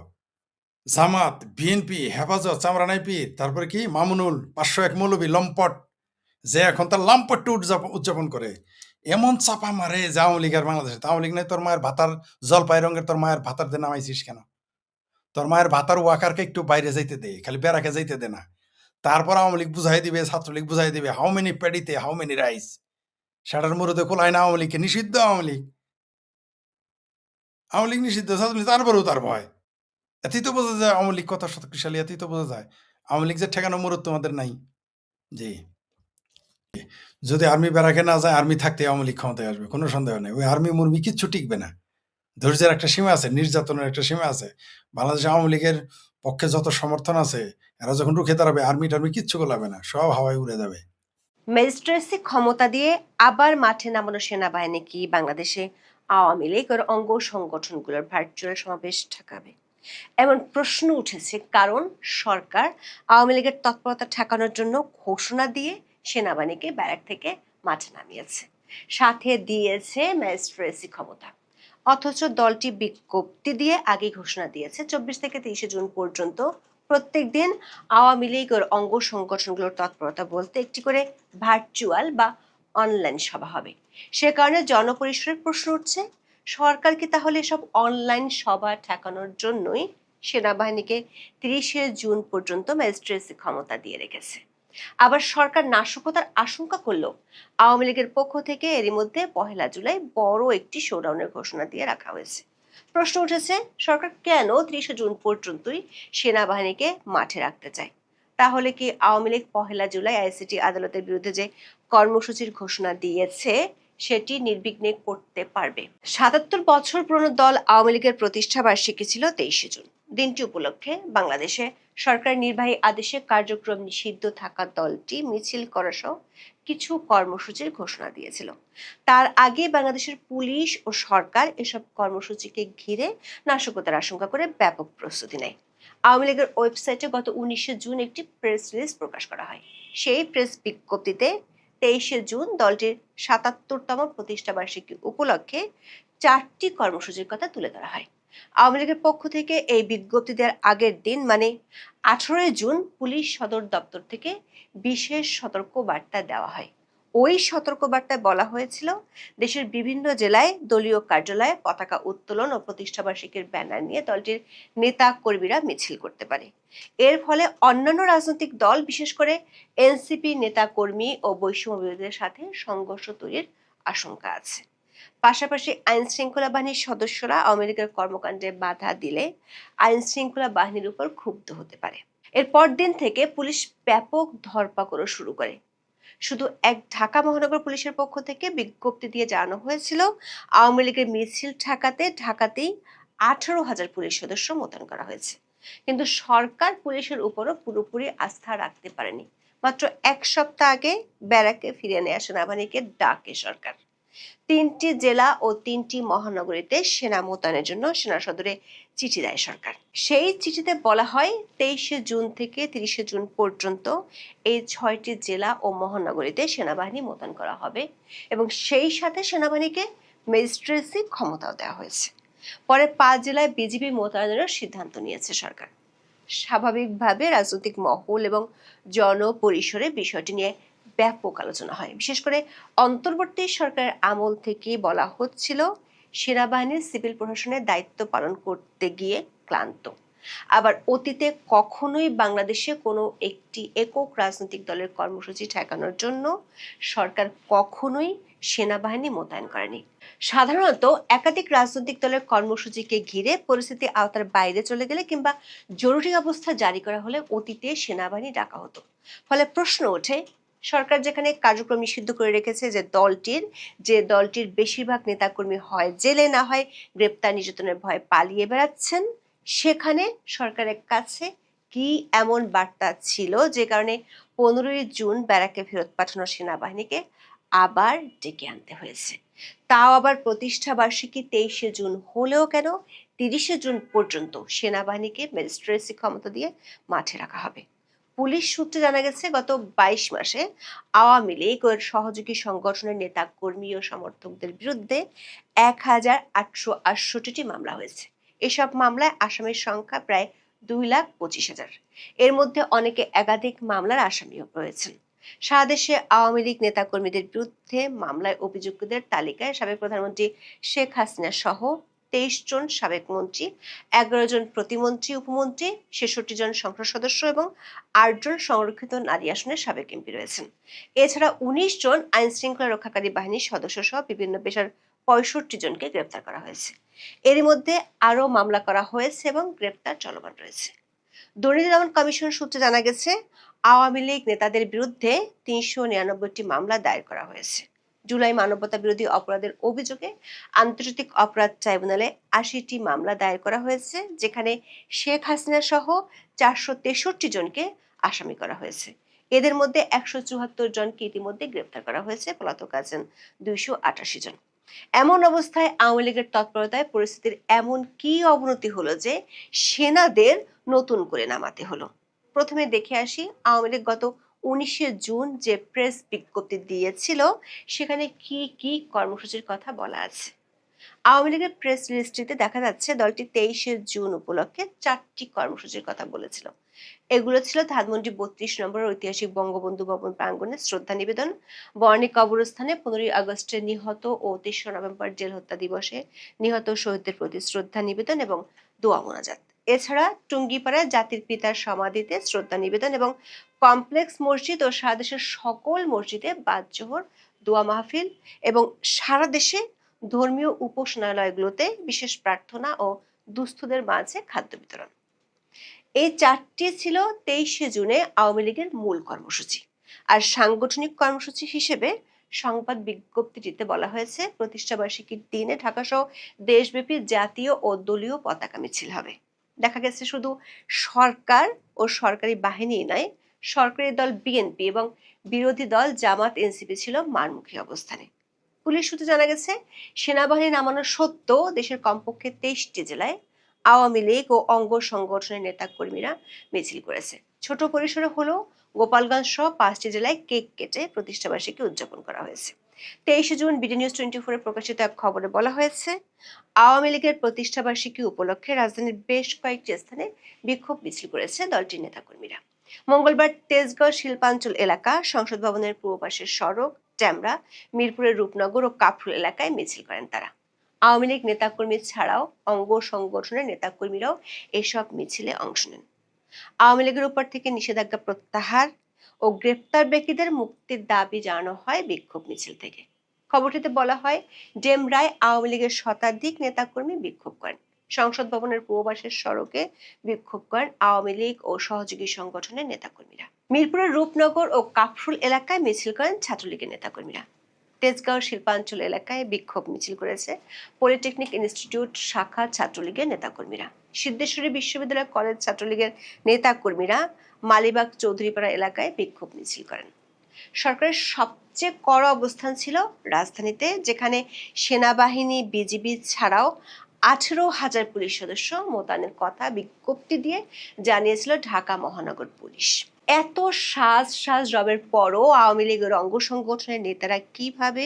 জামাত, বিএনপি, হেফাজত, চামরানাই পীর, তারপরে কি মামুনুল, 501 মৌলবী লম্পট, যে এখন তার লাম্পট্টু উদযাপন করে, এমন চাপা মারে যে আওয়ামী লীগ আর বাংলাদেশে। আওয়ামী লীগ নাই তোর মায়ের ভাতার জলপাই রঙের তোর মায়ের ভাতার দিয়ে নামাইছিস কেন? তোর মায়ের ভাতার ওয়াকারকে একটু বাইরে যাইতে দে, খালি বেড়াকে যাইতে দে না। তারপর আওয়ামী লীগ বুঝাই দিবে, ছাত্রলীগ বুঝাই দিবে হাউ মেনি পেডিতে হাউ মেনি রাইস। সেটার মুরুদে খোলায় না আওয়ামী লীগকে নিষিদ্ধ। আওয়ামী লীগ নিষিদ্ধ, ছাত্রলীগ তারপরেও তার ভয়। এতেই তো বোঝা যায় আওয়ামী লীগ কত শক্তিশালী, এতেই তো বোঝা যায় আওয়ামী লীগ যে ঠেকানো মুরুদ তোমাদের নাই। জি, যদি আর্মি বেড়াকে না যায়, আর্মি থাকতে আওয়ামী লীগ ক্ষমতায় আসবে, কোনো সন্দেহ নেই। ওই আর্মি মুরবি কিচ্ছু টিকবে না। ধৈর্যের একটা সীমা আছে, নির্যাতনের একটা সীমা আছে। বাংলাদেশ আওয়ামী লীগের পক্ষে যত সমর্থন আছে, এরা যখন রুখে দাঁড়াবে, আর্মি টার্মি কিচ্ছু গোলাবে না, সব হাওয়ায় উড়ে যাবে। ম্যাজিস্ট্রেসি ক্ষমতা দিয়ে আবার মাঠে নামানো সেনাবাহিনী কি বাংলাদেশে আওয়ামী লীগ ও অঙ্গ সংগঠনগুলোর ভার্চুয়াল সমাবেশ ঠেকাবে? এমন প্রশ্ন উঠেছে কারণ সরকার আওয়ামী লীগের তৎপরতা ঠেকানোর জন্য ঘোষণা দিয়ে সেনাবাহিনীকে ব্যারাক থেকে মাঠে নামিয়েছে, সাথে দিয়েছে ম্যাজিস্ট্রেসি ক্ষমতা। অথচ দলটি বিজ্ঞপ্তি দিয়ে আগে ঘোষণা দিয়েছে 24 থেকে 30 জুন পর্যন্ত প্রত্যেক দিন আওয়ামী লীগ ও অঙ্গ সংগঠনগুলোর তৎপরতা বলতে একটি করে ভার্চুয়াল বা অনলাইন সভা হবে। সে কারণে জনপরিসরের প্রশ্ন উঠছে, সরকার কি তাহলে সব অনলাইন সভা ঠেকানোর জন্যই সেনাবাহিনীকে 30 জুন পর্যন্ত ম্যাজিস্ট্রেসি ক্ষমতা দিয়ে রেখেছে? আবার সরকার নাশকতার আশঙ্কা করলো আওয়ামী লীগের পক্ষ থেকে এরই মধ্যে 1 জুলাই বড় একটি শোডাউনের ঘোষণা দিয়ে রাখা হয়েছে। প্রশ্ন উঠেছে, সরকার কেন 30 জুন পর্যন্তই সেনাবাহিনীকে মাঠে রাখতে চায়? তাহলে কি আওয়ামী লীগ 1 জুলাই আইসিটি আদালতের বিরুদ্ধে যে কর্মসূচির ঘোষণা দিয়েছে সেটি নির্বিঘ্নে করতে পারবে? 77 বছর পুরনো দল আওয়ামী লীগের প্রতিষ্ঠা বার্ষিকী ছিল 23 জুন। দিনটি উপলক্ষে বাংলাদেশে সরকারের নির্বাহী আদেশে কার্যক্রম নিষিদ্ধ থাকা দলটি মিছিল করা সহ কিছু কর্মসূচির ঘোষণা দিয়েছিল। তার আগে বাংলাদেশের পুলিশ ও সরকার এসব কর্মসূচিকে ঘিরে নাশকতার আশঙ্কা করে ব্যাপক প্রস্তুতি নেয়। আওয়ামী লীগের ওয়েবসাইটে গত 19 জুন একটি প্রেস রিলিজ প্রকাশ করা হয়। সেই প্রেস বিজ্ঞপ্তিতে 23 জুন দলটির 77তম প্রতিষ্ঠা বার্ষিকী উপলক্ষে 4টি কর্মসূচির কথা তুলে ধরা হয়। আওয়ামী লীগের পক্ষ থেকে এই বিজ্ঞপ্তি দেওয়ার আগের দিন মানে 18 জুন পুলিশ সদর দপ্তর থেকে বিশেষ সতর্কবার্তা দেওয়া হয়। ওই সতর্কবার্তায় বলা হয়েছিল, দেশের বিভিন্ন জেলায় দলীয় কার্যালয়ে পতাকা উত্তোলন ও প্রতিষ্ঠাবার্ষিকীর ব্যানার নিয়ে দলটির নেতা কর্মীরা মিছিল করতে পারে। এর ফলে অন্যান্য রাজনৈতিক দল, বিশেষ করে এনসিপি নেতা কর্মী ও বৈষম্য বিরোধীদের সাথে সংঘর্ষ তৈরির আশঙ্কা আছে। পাশাপাশি আইন শৃঙ্খলা বাহিনীর সদস্যরা আওয়ামী লীগের কর্মকাণ্ডে বাধা দিলে আইন শৃঙ্খলা বাহিনীর উপর ক্ষুব্ধ হতে পারে। এর পরদিন থেকে পুলিশ ব্যাপক ধরপাকড় শুরু করে। শুধু ঢাকা মহানগর পুলিশের পক্ষ থেকে বিজ্ঞপ্তি দিয়ে জানানো হয়েছিল, আওয়ামী লীগের মিছিল ঢাকাতেই 18,000 পুলিশ সদস্য মোতায়েন করা হয়েছে। কিন্তু সরকার পুলিশের উপরও পুরোপুরি আস্থা রাখতে পারেনি। মাত্র 1 সপ্তাহ আগে ব্যারাকে ফিরিয়ে নেওয়া সেনাবাহিনীকে ডাকে সরকার। 3টি জেলা ও 3টি মহানগরীতে সেনা মোতায়েনের জন্য সেনা সদরে চিঠি দেয় সরকার। সেই চিঠিতে বলা হয় 23 জুন থেকে 30 জুন পর্যন্ত এই 6টি জেলা ও মহানগরীতে সেনাবাহিনী মোতায়েন করা হবে এবং সেই সাথে সেনাবাহিনীকে ম্যাজিস্ট্রেসি ক্ষমতাও দেওয়া হয়েছে। পরে 5 জেলায় বিজিবি মোতায়েনের সিদ্ধান্ত নিয়েছে সরকার। স্বাভাবিকভাবে রাজনৈতিক মহল এবং জনপরিসরে বিষয়টি নিয়ে ব্যাপক আলোচনা হয়। বিশেষ করে অন্তর্বর্তী সরকারের আমল থেকে বলা হচ্ছিল, সেনাবাহিনীর সিভিল প্রশাসনের দায়িত্ব পালন করতে গিয়ে ক্লান্ত। আবার অতীতে কখনোই বাংলাদেশে কোনো একটি একক রাজনৈতিক দলের কর্মসূচি ঠেকানোর জন্য সরকার কখনোই সেনাবাহিনী মোতায়েন করেনি। সাধারণত একাধিক রাজনৈতিক দলের কর্মসূচিকে ঘিরে পরিস্থিতি আওতার বাইরে চলে গেলে কিংবা জরুরি অবস্থা জারি করা হলে অতীতে সেনাবাহিনী ডাকা হতো। ফলে প্রশ্ন ওঠে, সরকার যেখানে কার্যক্রম নিষিদ্ধ করে রেখেছে, যে দলটির বেশিরভাগ নেতাকর্মী হয় জেলে, না হয় গ্রেপ্তার নির্যাতনের ভয়ে পালিয়ে বেড়াচ্ছেন, সেখানে সরকারের কাছে কি এমন বার্তা ছিল যে কারণে 15 জুন ব্যারাকে ফেরত পাঠানো সেনাবাহিনীকে আবার ডেকে আনতে হয়েছে? তাও আবার প্রতিষ্ঠা বার্ষিকী 23 জুন হলেও কেন 30 জুন পর্যন্ত সেনাবাহিনীকে ম্যাজিস্ট্রেসি ক্ষমতা দিয়ে মাঠে রাখা হবে? পুলিশ সূত্রে জানা গেছে গত 22 মাসে আওয়ামী লীগ ও এর সহযোগী সংগঠনের নেতা কর্মী ও সমর্থকদের বিরুদ্ধে 1868টি মামলা হয়েছে। এসব মামলায় আসামির সংখ্যা প্রায় 2,25,000। এর মধ্যে অনেকে একাধিক মামলার আসামিও রয়েছেন। সারা দেশে আওয়ামী লীগ নেতাকর্মীদের বিরুদ্ধে মামলায় অভিযুক্তদের তালিকায় সাবেক প্রধানমন্ত্রী শেখ হাসিনা সহ 23 জন সাবেক মন্ত্রী, 11 জন প্রতিমন্ত্রী উপমন্ত্রী, 66 জন সংসদ সদস্য এবং 8 জন সংরক্ষিত নারী আসনের সাবেক এমপি রয়েছেন। এছাড়া 19 জন আইন শৃঙ্খলা রক্ষাকারী বাহিনীর সদস্য সহ বিভিন্ন পেশার 65 জনকে গ্রেপ্তার করা হয়েছে। এরই মধ্যে আরও মামলা করা হয়েছে এবং গ্রেপ্তার চলমান রয়েছে। দুর্নীতি দমন কমিশন সূত্রে জানা গেছে আওয়ামী লীগ নেতাদের বিরুদ্ধে 399টি মামলা দায়ের করা হয়েছে। জুলাই মানবতা বিরোধী অপরাধের অভিযোগে আন্তর্জাতিক অপরাধ ট্রাইব্যুনালে 80টি মামলা দায়ের করা হয়েছে, যেখানে শেখ হাসিনা সহ 463 জনকে আসামি করা হয়েছে। এদের মধ্যে 174 জনকে ইতিমধ্যে গ্রেপ্তার করা হয়েছে, পলাতক আছেন 288 জন। এমন অবস্থায় আওয়ামী লীগের তৎপরতায় পরিস্থিতির এমন কি অবনতি হলো যে সেনাদের নতুন করে নামাতে হলো। প্রথমে দেখে আসি আওয়ামী লীগ গত 19 জুন যে প্রেস বিজ্ঞপ্তি দিয়েছিল সেখানে কি কি কর্মসূচির কথা বলা আছে। আওয়ামী লীগের প্রেস রিলিজটিতে দেখা যাচ্ছে দলটি 23 জুন উপলক্ষে 4টি কর্মসূচির কথা বলেছিল। এগুলো ছিল ধানমন্ডি 32 নম্বর ঐতিহাসিক বঙ্গবন্ধু ভবন প্রাঙ্গণে শ্রদ্ধা নিবেদন, বর্ণিক কবরস্থানে 15 আগস্টে নিহত ও 23 নভেম্বর জেল হত্যা দিবসে নিহত শহীদদের প্রতি শ্রদ্ধা নিবেদন এবং দোয়া মোনাজাত। এছাড়া টুঙ্গিপাড়ায় জাতির পিতার সমাধিতে শ্রদ্ধা নিবেদন এবং কমপ্লেক্স মসজিদ ও সারা দেশের সকল মসজিদে বাদ জোহর, দোয়া মাহফিল এবং সারা দেশে ধর্মীয় উপাসনালয়গুলোতে বিশেষ প্রার্থনা ও দুস্থদের মাঝে খাদ্য বিতরণ। এই 4টি ছিল 23 জুনে আওয়ামী লীগের মূল কর্মসূচি। আর সাংগঠনিক কর্মসূচি হিসেবে সংবাদ বিজ্ঞপ্তিটিতে বলা হয়েছে প্রতিষ্ঠাবার্ষিকীর দিনে ঢাকাসহ দেশব্যাপী জাতীয় ও দলীয় পতাকা মিছিল হবে। দেখা গেছে শুধু সরকার ও সরকারি বাহিনী নয়, সরকারি দল বিএনপি এবং বিরোধী দল জামাত এনসিপি ছিল মারমুখী অবস্থানে। পুলিশ সূত্রে জানা গেছে সেনাবাহিনী নামানো সত্ত্বেও দেশের কমপক্ষে 23টি জেলায় আওয়ামী লীগ ও অঙ্গ সংগঠনের নেতা কর্মীরা মিছিল করেছে। ছোট পরিসরে হলেও গোপালগঞ্জ সহ 5টি জেলায় কেক কেটে প্রতিষ্ঠাবার্ষিকী উদযাপন করা হয়েছে। 23 জুন বিডি নিউজ 24 প্রকাশিত এক খবরে বলা হয়েছে আওয়ামী লীগের প্রতিষ্ঠাবার্ষিকী উপলক্ষে রাজধানীর বেশ কয়েকটি স্থানে বিক্ষোভ মিছিল করেছে দলটির নেতাকর্মীরা। মঙ্গলবার তেজগাঁও শিল্পাঞ্চল এলাকা, সংসদ ভবনের পূর্ব পাশের সড়ক, ট্যামরা, মিরপুরের রূপনগর ও কাফরুল এলাকায় মিছিল করেন তারা। আওয়ামী লীগ নেতাকর্মী ছাড়াও অঙ্গ সংগঠনের নেতাকর্মীরাও এসব মিছিলে অংশ নেন। আওয়ামী লীগের উপর থেকে নিষেধাজ্ঞা প্রত্যাহার ও গ্রেপ্তার ব্যক্তিদের মুক্তির দাবি জানানো হয় বিক্ষোভ মিছিল থেকে। খবরটিতে বলা হয় ডেমরায় আওয়ামী লীগের শতাধিক নেতাকর্মী বিক্ষোভ করেন। সংসদ ভবনের পূর্ব পাশের সড়কে বিক্ষোভ করেন আওয়ামী লীগ ও সহযোগী সংগঠনের নেতাকর্মীরা। মিরপুরের রূপনগর ও কাফরুল এলাকায় মিছিল করেন ছাত্রলীগের নেতাকর্মীরা। তেজগাঁও শিল্পাঞ্চল এলাকায় বিক্ষোভ মিছিল করেছে পলিটেকনিক ইনস্টিটিউট শাখা ছাত্রলীগের নেতাকর্মীরা। সিদ্ধেশ্বরী বিশ্ববিদ্যালয় কলেজ ছাত্রলীগের নেতাকর্মীরা মালিবাগ চৌধুরীপাড়া এলাকায় বিক্ষোভ মিছিল করেন। সরকারের সবচেয়ে কড়া অবস্থান ছিল রাজধানীতে, যেখানে সেনাবাহিনী বিজিবি ছাড়াও 18,000 পুলিশ সদস্য মোতায়েনের কথা বিজ্ঞপ্তি দিয়ে জানিয়েছিল ঢাকা মহানগর পুলিশ। এত সাজ রবের পরও আওয়ামী লীগের অঙ্গ সংগঠনের নেতারা কিভাবে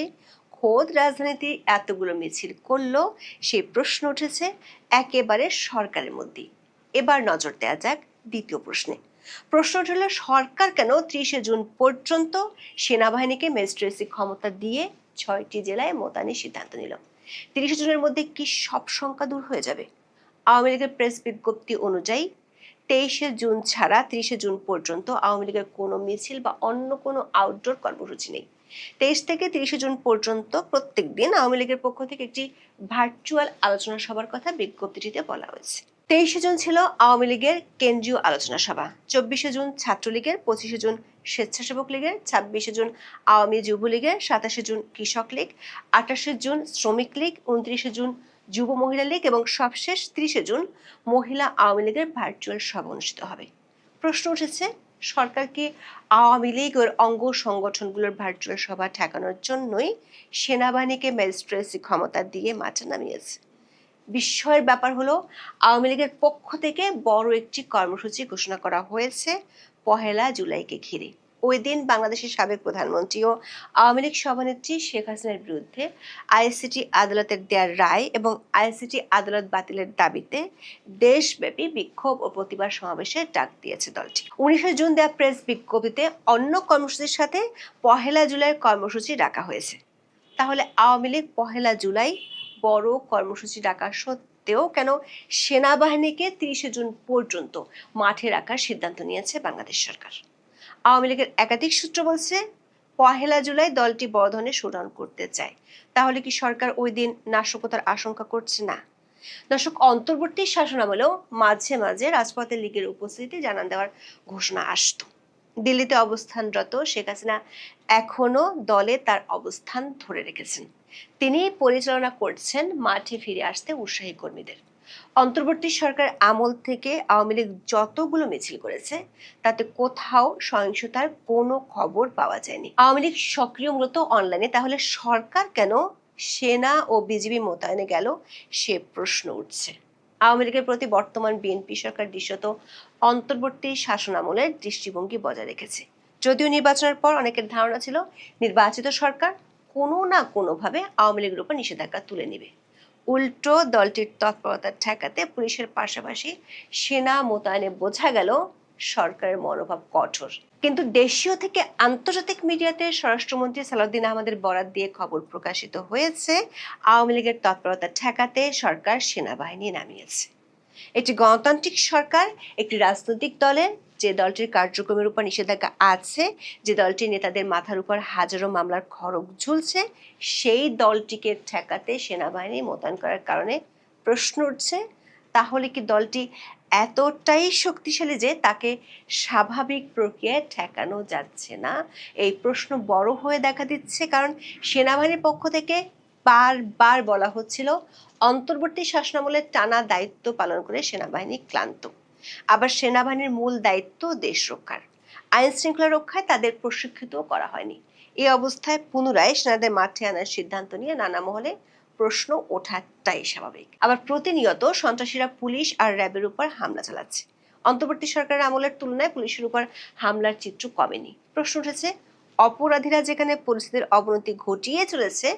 খোদ রাজধানীতে এতগুলো মিছিল করলো সেই প্রশ্ন উঠেছে একেবারে সরকারের মধ্যেই। এবার নজর দেওয়া যাক দ্বিতীয় প্রশ্নে। প্রশ্ন উঠল সরকার কেন 30 জুন পর্যন্ত সেনাবাহিনীকে ম্যাজিস্ট্রেসি ক্ষমতা দিয়ে 6টি জেলায় মোতায়েনের সিদ্ধান্ত নিল। 30 জুনের মধ্যে কি সব শঙ্কা দূর হয়ে যাবে? আওয়ামী লীগের প্রেস বিজ্ঞপ্তি অনুযায়ী 23 জুন ছাড়া 30 জুন পর্যন্ত আওয়ামী লীগের কোনো মিছিল বা অন্য কোনো আউটডোর কর্মসূচি নেই। 23 থেকে 30 জুন পর্যন্ত প্রত্যেক দিন আওয়ামী লীগের পক্ষ থেকে একটি ভার্চুয়াল আলোচনা সভার কথা বিজ্ঞপ্তিটিতে বলা হয়েছে। 23 জুন ছিল আওয়ামী লীগের কেন্দ্রীয় আলোচনা সভা, 24 জুন ছাত্রলীগের, 25 জুন স্বেচ্ছাসেবক লীগের, 26 জুন আওয়ামী যুবলীগের, 27 জুন কৃষক লীগ, 28 জুন শ্রমিক লীগ, 29 জুন যুব মহিলা লীগ এবং সবশেষ 30 জুন মহিলা আওয়ামী লীগের ভার্চুয়াল সভা অনুষ্ঠিত হবে। প্রশ্ন উঠেছে সরকার কি আওয়ামী লীগ ও অঙ্গ সংগঠনগুলোর ভার্চুয়াল সভা ঠেকানোর জন্যই সেনাবাহিনীকে ম্যাজিস্ট্রেসি ক্ষমতা দিয়ে মাঠে নামিয়েছে? বিস্ময়ের ব্যাপার হলো আওয়ামী লীগের পক্ষ থেকে বড় একটি কর্মসূচি ঘোষণা করা হয়েছে পহেলা জুলাইকে ঘিরে। ওই দিন বাংলাদেশের সাবেক প্রধানমন্ত্রী ও আওয়ামী লীগ সভানেত্রী শেখ হাসিনার বিরুদ্ধে আইসিটি আদালতের দেয়ার রায় এবং আইসিটি আদালত বাতিলের দাবিতে দেশব্যাপী বিক্ষোভ ও প্রতিবাদ সমাবেশের ডাক দিয়েছে দলটি। 19 জুন দেয়া প্রেস বিজ্ঞপ্তিতে অন্য কর্মসূচির সাথে পহেলা জুলাইয়ের কর্মসূচি ডাকা হয়েছে। তাহলে আওয়ামী লীগ পহেলা জুলাই বড় কর্মসূচি ডাকা সত্ত্বেও কেন সেনাবাহিনীকে 30 জুন পর্যন্ত মাঠে রাখার সিদ্ধান্ত নিয়েছে বাংলাদেশ সরকার? আওয়ামী লীগের একাধিক সূত্র বলছে, পহেলা জুলাই দলটি বড় ধরনের শোডাউন করতে চায়। তাহলে কি সরকার ওই দিন নাশকতার আশঙ্কা করছে না? দর্শক, অন্তর্বর্তী শাসনামলেও মাঝে মাঝে রাজপথে লীগের উপস্থিতি জানান দেওয়ার ঘোষণা আসতো। দিল্লিতে অবস্থানরত শেখ হাসিনা এখনো দলে তার অবস্থান ধরে রেখেছেন। তিনি পরিচালনা করছেন মাঠে ফিরে আসতে উৎসাহী কর্মীদের। অন্তর্বর্তী সরকার আমল থেকে আওয়ামী লীগ যতগুলো মিছিল করেছে তাতে কোথাও সহিংসতার কোনো খবর পাওয়া যায়নি। আওয়ামী লীগ সক্রিয় মূলত অনলাইনে। তাহলে সরকার কেন সেনা ও বিজিবি মোতায়েনে গেল সে প্রশ্ন উঠছে। আওয়ামী লীগের প্রতি বর্তমান বিএনপি সরকার দৃশ্যত অন্তর্বর্তী শাসনামলের দৃষ্টিভঙ্গি বজায় রেখেছে। যদিও নির্বাচনের পর অনেকের ধারণা ছিল নির্বাচিত সরকার কোনো না কোনোভাবে আওয়ামী লীগের উপর নিষেধাজ্ঞা তুলে নেবে। উল্টো দলটির তৎপরতা ঠেকাতে পুলিশের পাশাপাশি সেনা মোতায়েনে বোঝা গেল সরকারের মনোভাব কঠোর। কিন্তু দেশীয় থেকে আন্তর্জাতিক মিডিয়াতে স্বরাষ্ট্রমন্ত্রী সালাউদ্দিন আহমেদের বরাত দিয়ে খবর প্রকাশিত হয়েছে, আওয়ামী লীগের তৎপরতা ঠেকাতে সরকার সেনাবাহিনী নামিয়েছে। একটি গণতান্ত্রিক সরকার, একটি রাজনৈতিক দলের যে দলটির কার্যক্রমের উপর নিষেধাজ্ঞা আছে, যে দলটির নেতাদের মাথার উপর হাজারো মামলার খড়গ ঝুলছে, সেই দলটিকে ঠেকাতে সেনাবাহিনী মোতায়েন করার কারণে প্রশ্ন উঠছে, তাহলে কি দলটি এতটাই শক্তিশালী যে তাকে স্বাভাবিক প্রক্রিয়ায় ঠেকানো যাচ্ছে না? এই প্রশ্ন বড় হয়ে দেখা দিচ্ছে, কারণ সেনাবাহিনীর পক্ষ থেকে বারবার বলা হচ্ছিল অন্তর্বর্তী শাসনামলের টানা দায়িত্ব পালন করে সেনাবাহিনী ক্লান্ত। আবার সেনাবাহিনীর মূল দায়িত্ব দেশ রক্ষার, আইন শৃঙ্খলা রক্ষায় তাদের প্রশিক্ষিত করা হয়নি। এই অবস্থায় পুনরায় সেনাদের মাঠে আনার সিদ্ধান্ত নিয়ে নানা মহলে প্রশ্ন ওঠাটাই স্বাভাবিক। আবার প্রতিনিয়ত সন্ত্রাসীরা পুলিশ আর র্যাবের উপর হামলা চালাচ্ছে। অন্তর্বর্তী সরকারের আমলের তুলনায় পুলিশের উপর হামলার চিত্র কমেনি। প্রশ্ন উঠেছে, অপরাধীরা যেখানে পরিস্থিতির অবনতি ঘটিয়ে চলেছে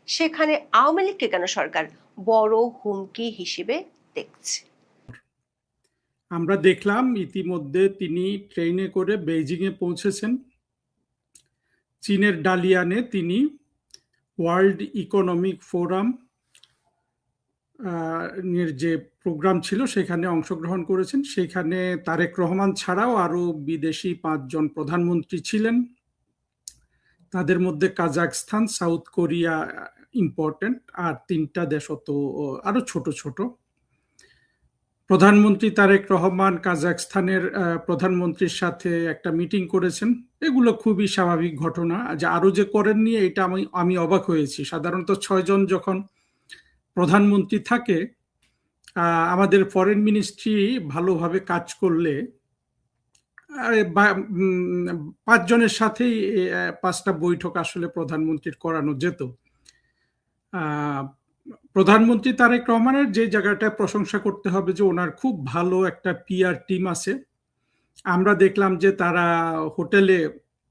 সেখানে আওয়ামী লীগকে কেন সরকার বড় হুমকি হিসেবে দেখছে? আমরা দেখলাম ইতিমধ্যে তিনি ট্রেনে করে বেইজিং এ পৌঁছেছেন। চীনের ডালিয়ানে তিনি ওয়ার্ল্ড ইকোনমিক ফোরাম এর যে প্রোগ্রাম ছিল সেখানে অংশগ্রহণ করেছেন। সেখানে তারেক রহমান ছাড়াও আরো বিদেশি 5 জন প্রধানমন্ত্রী ছিলেন। তাদের মধ্যে কাজাখস্তান, সাউথ কোরিয়া ইম্পর্টেন্ট, আর 3টা দেশ তো আরো ছোট ছোট। প্রধানমন্ত্রী তারেক রহমান কাজাখস্তানের প্রধানমন্ত্রীর সাথে একটা মিটিং করেছেন। এগুলো খুবই স্বাভাবিক ঘটনা। আরো যে করেননি এটা আমি অবাক হয়েছি। সাধারণত 6 জন যখন প্রধানমন্ত্রী থাকে, আমাদের ফরেন মিনিস্ট্রি ভালোভাবে কাজ করলে 5 জনের সাথেই 5টা বৈঠক আসলে প্রধানমন্ত্রীর করানো যেত। প্রধানমন্ত্রী তারেক রহমানের যে জায়গাটায় প্রশংসা করতে হবে যে ওনার খুব ভালো একটা পিআর টিম আছে। আমরা দেখলাম যে তারা হোটেলে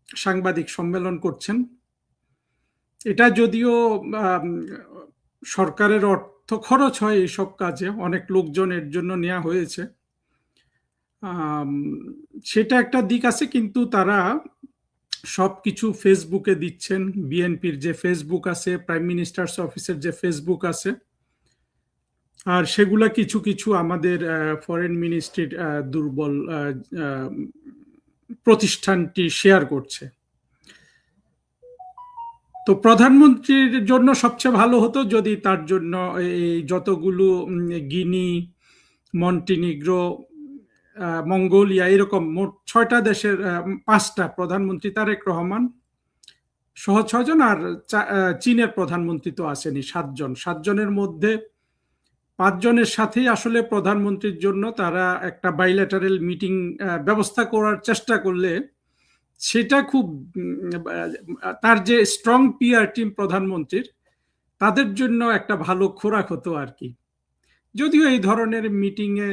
সাংবাদিক সম্মেলন করছেন। এটা যদিও সরকারের অর্থ খরচ হয় এইসব কাজে, অনেক লোকজন এর জন্য নেওয়া হয়েছে, সেটা একটা দিক আছে। কিন্তু তারা সবকিছু ফেসবুকে দিচ্ছেন। বিএনপির যে ফেসবুক আছে, প্রাইম মিনিস্টার্স অফিসের যে ফেসবুক আছে, আর সেগুলা কিছু কিছু আমাদের ফরেন মিনিস্ট্রির দুর্বল প্রতিষ্ঠানটি শেয়ার করছে। তো প্রধানমন্ত্রীর জন্য সবচেয়ে ভালো হতো যদি তার জন্য এই যতগুলো গিনি, মন্টিনিগ্রো, মঙ্গোলিয়া, এরকম মোট 6টা দেশের 5টা প্রধানমন্ত্রী, তারেক রহমান সহ 6 জন, আর চীনের প্রধানমন্ত্রী তো আসেনি, 7 জন। 7 জনের মধ্যে 5 জনের সাথেই আসলে প্রধানমন্ত্রীর জন্য তারা একটা বাইল্যাটারাল মিটিং ব্যবস্থা করার চেষ্টা করলে সেটা খুব, তার যে স্ট্রং পিআর টিম প্রধানমন্ত্রীর, তাদের জন্য একটা ভালো খোরাক হতো আর কি। যদিও এই ধরনের মিটিংয়ে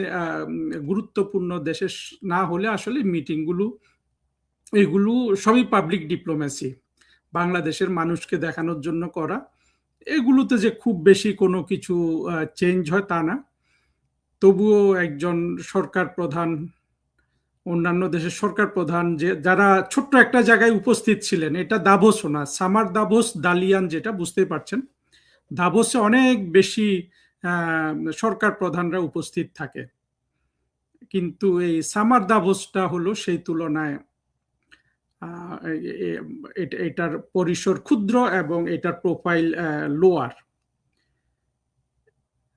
গুরুত্বপূর্ণ দেশে না হলে আসলে মিটিংগুলো এগুলো সবই পাবলিক ডিপ্লোমেসি, বাংলাদেশের মানুষকে দেখানোর জন্য করা। এগুলোতে যে খুব বেশি কোনো কিছু চেঞ্জ হয় তা না। তবুও একজন সরকার প্রধান, অন্যান্য দেশের সরকার প্রধান যারা ছোট্ট একটা জায়গায় উপস্থিত ছিলেন, এটা দাভোসও না, সামার দাভোস দালিয়ান, যেটা বুঝতেই পারছেন, দাভোসে অনেক বেশি সরকার প্রধানরা উপস্থিত থাকে, কিন্তু এই সামার দাভোসটা হলো সেই তুলনায় এটার পরিসর ক্ষুদ্র এবং এটার প্রোফাইল লোয়ার।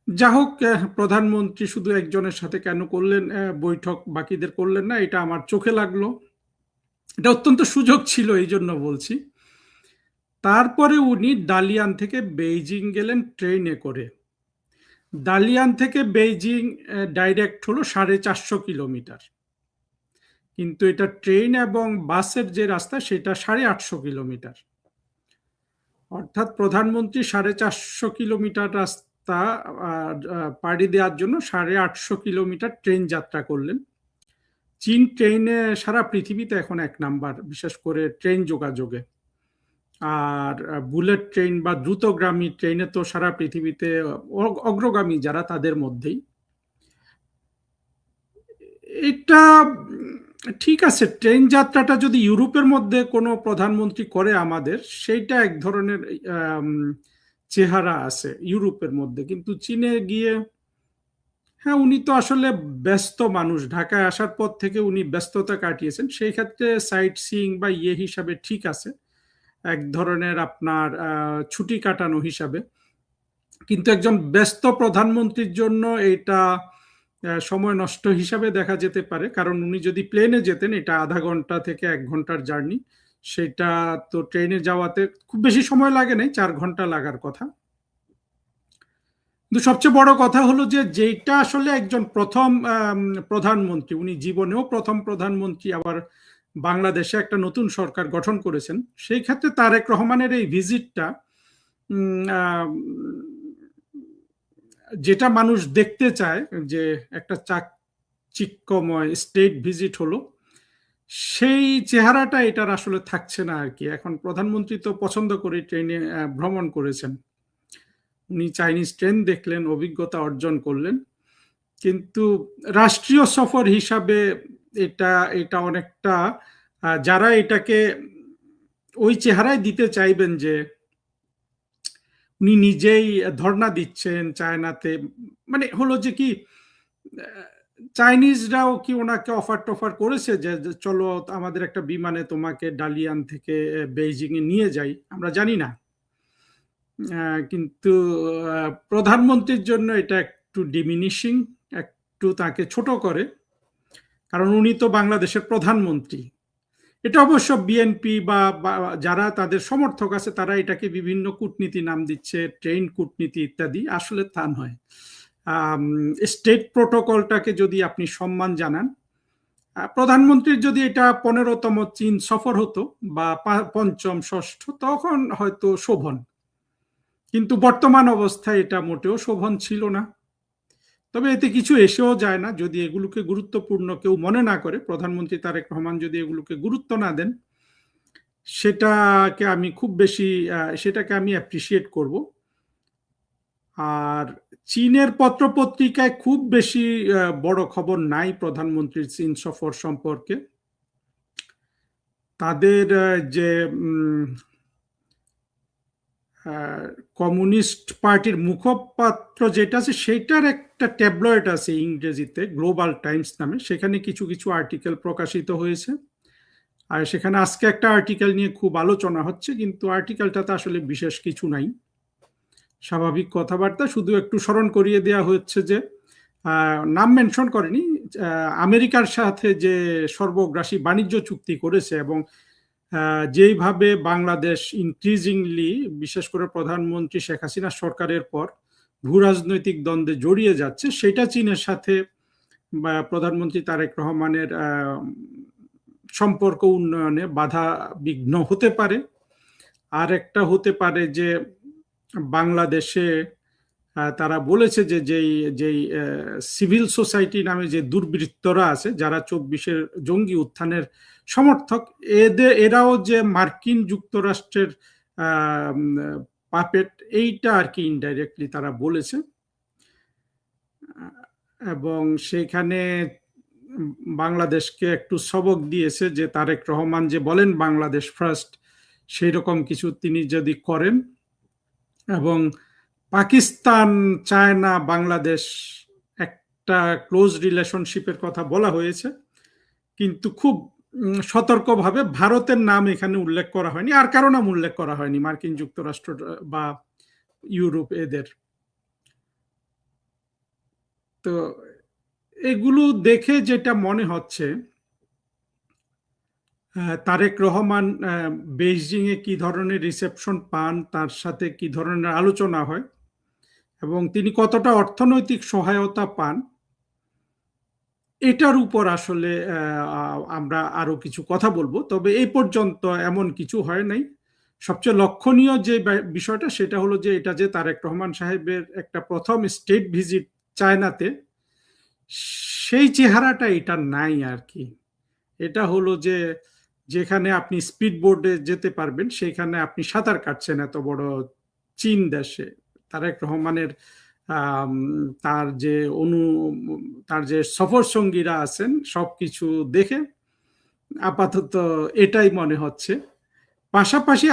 যা হোক, প্রধানমন্ত্রী শুধু একজনের সাথে কেন করলেন বৈঠক, বাকিদের করলেন না, এটা আমার চোখে লাগলো। এটা অত্যন্ত সুযোগ ছিল, এই জন্য বলছি। তারপরে উনি দালিয়ান থেকে বেইজিং গেলেন ট্রেনে করে। দালিয়ান থেকে বেইজিং ডাইরেক্ট হলো 450 কিলোমিটার, কিন্তু এটা ট্রেন এবং বাসের যে রাস্তা সেটা 850 কিলোমিটার। অর্থাৎ প্রধানমন্ত্রী 450 কিলোমিটার রাস্তা পাড়ি দেওয়ার জন্য 850 কিলোমিটার ট্রেন যাত্রা করলেন। চীন ট্রেনে সারা পৃথিবীতে এখন 1 নাম্বার, বিশেষ করে ট্রেন যোগাযোগে। আর বুলেট ট্রেন বা দ্রুতগামী ট্রেনে তো সারা পৃথিবীতে অগ্রগামী যারা, তাদের মধ্যেই। এটা ঠিক আছে, ট্রেন যাত্রাটা যদি ইউরোপের মধ্যে কোনো প্রধানমন্ত্রী করে আমাদের, সেইটা এক ধরনের চেহারা আছে ইউরোপের মধ্যে, কিন্তু চীনে গিয়ে, হ্যাঁ, উনি তো আসলে ব্যস্ত মানুষ, ঢাকায় আসার পর থেকে উনি ব্যস্ততা কাটিয়েছেন, সেই ক্ষেত্রে সাইট সিইং বা হিসাবে ঠিক আছে, এক ধরনের আপনার ছুটি কাটানো হিসাবে। কিন্তু একজন ব্যস্ত প্রধানমন্ত্রীর জন্য এটা সময় নষ্ট হিসাবে দেখা যেতে পারে, কারণ উনি যদি প্লেনে যেতেন, এটা আধা ঘন্টা থেকে 1 ঘন্টার জার্নি, সেটা তো ট্রেনে যাওয়াতে খুব বেশি সময় লাগে নাই, 4 ঘন্টা লাগার কথা। কিন্তু সবচেয়ে বড় কথা হলো যে যেটা আসলে একজন প্রথম প্রধানমন্ত্রী, উনি জীবনেও প্রথম প্রধানমন্ত্রী, আবার বাংলাদেশে একটা নতুন সরকার গঠন করেছেন, সেই ক্ষেত্রে তারেক রহমানের এই ভিজিটটা যেটা মানুষ দেখতে চায়, যে একটা চাকচিক্যময় স্টেট ভিজিট হলো, সেই চেহারাটা এটার আসলে থাকছে না আর কি। এখন প্রধানমন্ত্রী তো পছন্দ করে ট্রেনে ভ্রমণ করেছেন, উনি চাইনিজ ট্রেন দেখলেন, অভিজ্ঞতা অর্জন করলেন, কিন্তু রাষ্ট্রীয় সফর হিসাবে এটা অনেকটা, যারা এটাকে ওই চেহারায় দিতে চাইবেন যে উনি নিজেই ধর্ণা দিচ্ছেন চায়নাতে, মানে হলো যে কি, চাইনিজরাও কি ওনাকে অফার টফার করেছে যে চলো আমাদের একটা বিমানে তোমাকে ডালিয়ান থেকে বেইজিং এ নিয়ে যাই, আমরা জানি না। কিন্তু প্রধানমন্ত্রীর জন্য এটা একটু ডিমিনিশিং, একটু তাকে ছোট করে, কারণ উনি তো বাংলাদেশের প্রধানমন্ত্রী। এটা অবশ্য বিএনপি বা যারা তাদের সমর্থক আছে তারা এটাকে বিভিন্ন কূটনীতি নাম দিচ্ছে, ট্রেন কূটনীতি ইত্যাদি, আসলে তা নয়। স্টেট প্রোটোকলটাকে যদি আপনি সম্মান জানান, প্রধানমন্ত্রীর যদি এটা 15তম চীন সফর হতো বা 5ম 6ঠ, তখন হয়তো শোভন, কিন্তু বর্তমান অবস্থায় এটা মোটেও শোভন ছিল না। তবে এতে কিছু এসেও যায় না, যদি এগুলোকে গুরুত্বপূর্ণ কেউ মনে না করে, প্রধানমন্ত্রী তারেক রহমান যদি এগুলোকে গুরুত্ব না দেন, সেটাকে আমি খুব বেশি সেটাকে আমি অ্যাপ্রিসিয়েট করব। আর চীনের পত্রপত্রিকায় খুব বেশি বড় খবর নাই প্রধানমন্ত্রীর চীন সফর সম্পর্কে। তাদের যে কমিউনিস্ট পার্টির মুখপাত্র যেটা আছে, সেটার একটা ট্যাবলয়েড আছে ইংরেজিতে, গ্লোবাল টাইমস নামে, সেখানে কিছু কিছু আর্টিকেল প্রকাশিত হয়েছে, আর সেখানে আজকে একটা আর্টিকেল নিয়ে খুব আলোচনা হচ্ছে, কিন্তু আর্টিকেলটাতে আসলে বিশেষ কিছু নাই, স্বাভাবিক কথাবার্তা, শুধু একটু স্মরণ করিয়ে দেওয়া হচ্ছে যে, নাম মেনশন করেনি, আমেরিকার সাথে যে সর্বগ্রাসী বাণিজ্য চুক্তি করেছে এবং যেইভাবে বাংলাদেশ ইনক্রিজিংলি, বিশেষ করে প্রধানমন্ত্রী শেখ হাসিনা সরকারের পর ভূ রাজনৈতিক দ্বন্দ্বে জড়িয়ে যাচ্ছে, সেটা চীনের সাথে প্রধানমন্ত্রী তারেক রহমানের সম্পর্ক উন্নয়নে বাধা বিঘ্ন হতে পারে। আর একটা হতে পারে যে বাংলাদেশে তারা বলেছে যে যেই যেই সিভিল সোসাইটি নামে যে দুর্বৃত্তরা আছে, যারা 24-এর জঙ্গি উত্থানের সমর্থক, এরাও যে মার্কিন যুক্তরাষ্ট্রের পাপেট, এইটা আর কি ইনডাইরেক্টলি তারা বলেছে। এবং সেখানে বাংলাদেশকে একটু সবক দিয়েছে যে তারেক রহমান যে বলেন বাংলাদেশ ফার্স্ট, সেই রকম কিছু তিনি যদি করেন। এবং পাকিস্তান চায় না বাংলাদেশ, একটা ক্লোজ রিলেশনশিপের কথা বলা হয়েছে, কিন্তু খুব সতর্কভাবে ভারতের নাম এখানে উল্লেখ করা হয়নি, আর কারো নাম উল্লেখ করা হয়নি, মার্কিন যুক্তরাষ্ট্র বা ইউরোপ এদের। তো এগুলো দেখে যেটা মনে হচ্ছে, তারেক রহমান বেইজিং এ কি ধরনের রিসেপশন পান, তার সাথে কি ধরনের আলোচনা হয় এবং তিনি কতটা অর্থনৈতিক সহায়তা পান, এটার উপর আসলে আমরা আরো কিছু কথা বলবো। তবে এই পর্যন্ত এমন কিছু হয় নাই। সবচেয়ে লক্ষণীয় যে বিষয়টা সেটা হলো যে এটা যে তারেক রহমান সাহেবের একটা প্রথম স্টেট ভিজিট চায়নাতে, সেই চেহারাটা এটা নাই আর কি। এটা হলো যে যেখানে আপনি স্পিড বোর্ডে যেতে পারবেন সেখানে আপনি সাঁতার কাটছেন এত বড় চীন দেশে। তারেক রহমানের তার যে সফর সঙ্গীরা আছেন সবকিছু দেখে আপাতত এটাই মনে হচ্ছে। পাশাপাশি